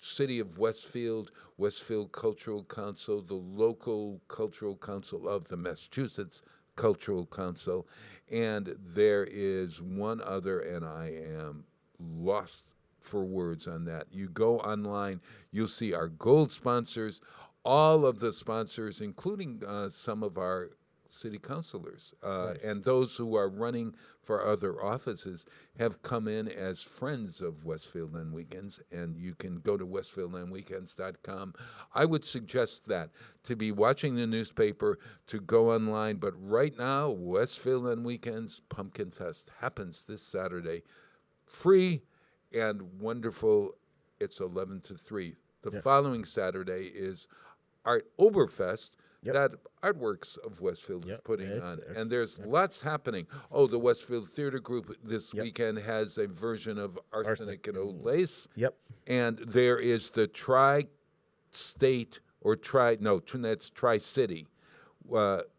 City of Westfield, Westfield Cultural Council, the local Cultural Council of the Massachusetts Cultural Council, and there is one other, and I am lost for words on that. You go online, you'll see our gold sponsors, all of the sponsors, including some of our city councilors and those who are running for other offices have come in as friends of Westfield on Weekends, and you can go to westfieldonweekends.com. I would suggest that to be watching the newspaper, to go online, but right now, Westfield on Weekends Pumpkin Fest happens this Saturday. Free and wonderful. It's 11 to 3. The following Saturday is Art Oberfest, that Artworks of Westfield is putting on. And there's lots happening. Oh, the Westfield Theater Group this weekend has a version of Arsenic and Old Lace. And there is the Tri-State, or that's Tri-City,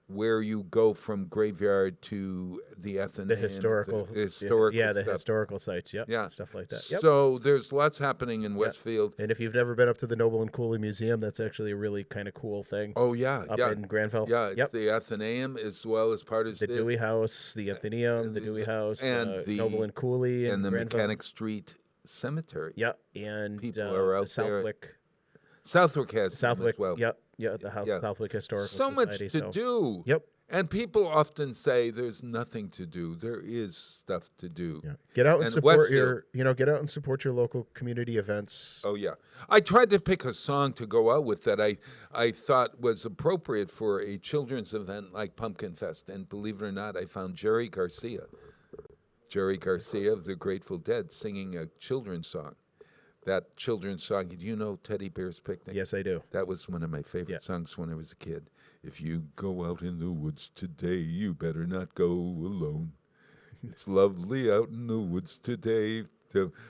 where you go from Graveyard to the Athenaeum. The historical stuff. historical sites, stuff like that. So there's lots happening in Westfield. And if you've never been up to the Noble and Cooley Museum, that's actually a really kind of cool thing. Oh, yeah. Up in Granville. Yeah, it's the Athenaeum as well as part of the Dewey House, the Athenaeum, the Dewey House, and the Noble and Cooley, and the Granville. Mechanic Street Cemetery. And people are out the there. Southwick. Southwick has some Southwick, as well. the Southwick Historical So Society. much to do. And people often say there's nothing to do. There is stuff to do. Yeah. Get out and support Westfield- get out and support your local community events. Oh, yeah. I tried to pick a song to go out with that I thought was appropriate for a children's event like Pumpkin Fest. And believe it or not, I found Jerry Garcia of the Grateful Dead, singing a children's song. That children's song, do you know Teddy Bear's Picnic? Yes, I do. That was one of my favorite songs when I was a kid. If you go out in the woods today, you better not go alone. It's lovely out in the woods today.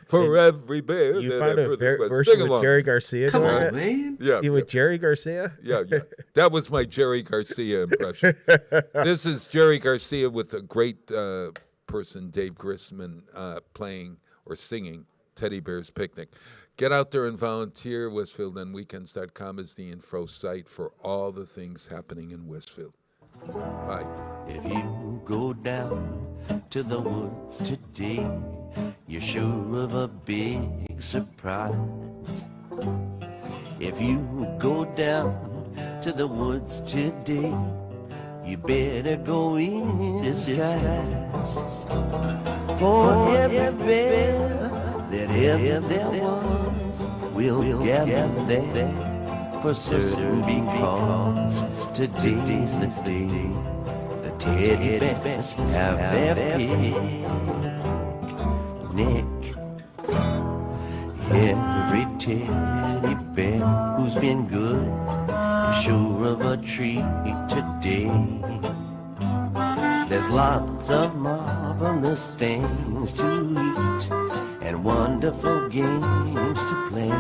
For every bear. You that found ever a there was. version Sing with along. Jerry Garcia Come doing on, it? man. Yeah. You with Jerry Garcia? Yeah. That was my Jerry Garcia impression. This is Jerry Garcia with a great person, Dave Grisman, playing or singing Teddy Bear's Picnic. Get out there and volunteer. Westfield and Weekends.com is the info site for all the things happening in Westfield. Bye. If you go down to the woods today, you're sure of a big surprise. If you go down to the woods today, you better go in disguise. For every bear that ever there was will gather there for certain, because today's the day the teddy bears have their picnic. Every teddy bear who's been good is sure of a treat today. There's lots of marvelous things to eat and wonderful games to play.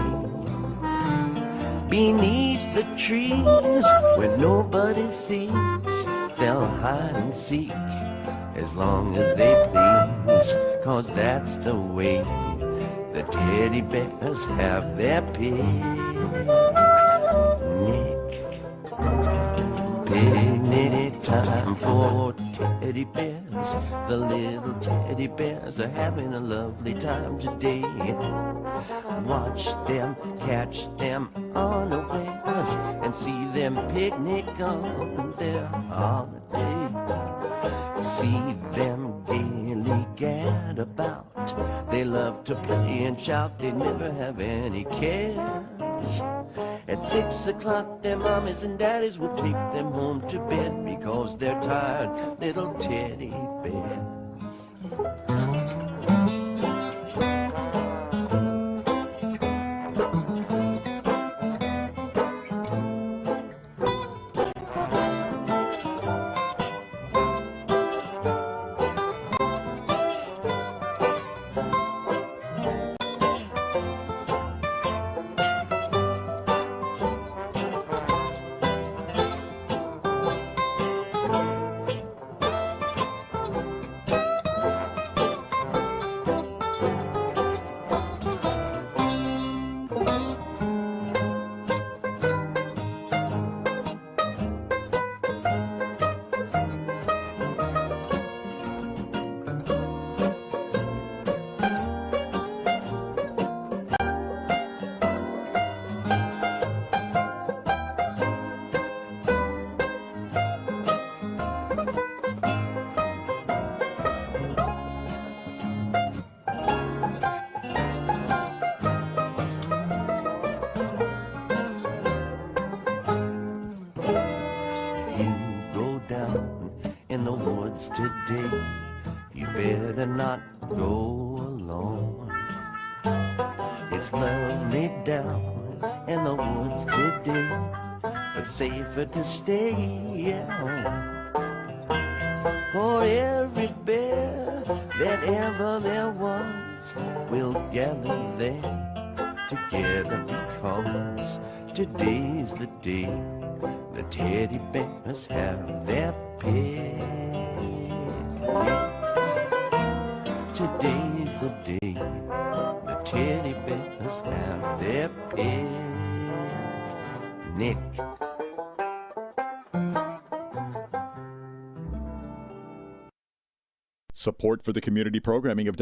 Beneath the trees where nobody sees, they'll hide and seek as long as they please, 'cause that's the way the teddy bears have their picnic time for teddy bears. The little teddy bears are having a lovely time today. Watch them, catch them unawares, and see them picnic on their holiday. See them gaily gad about. They love to play and shout, they never have any cares. At 6 o'clock, their mommies and daddies will take them home to bed because they're tired little teddy bears. Today, you better not go alone. It's lovely down in the woods today, but safer to stay at home. For every bear that ever there was will gather there together, because today's the day the teddy bears have their picnic. Today's the day the teddy bears have their picnic. Support for the community programming of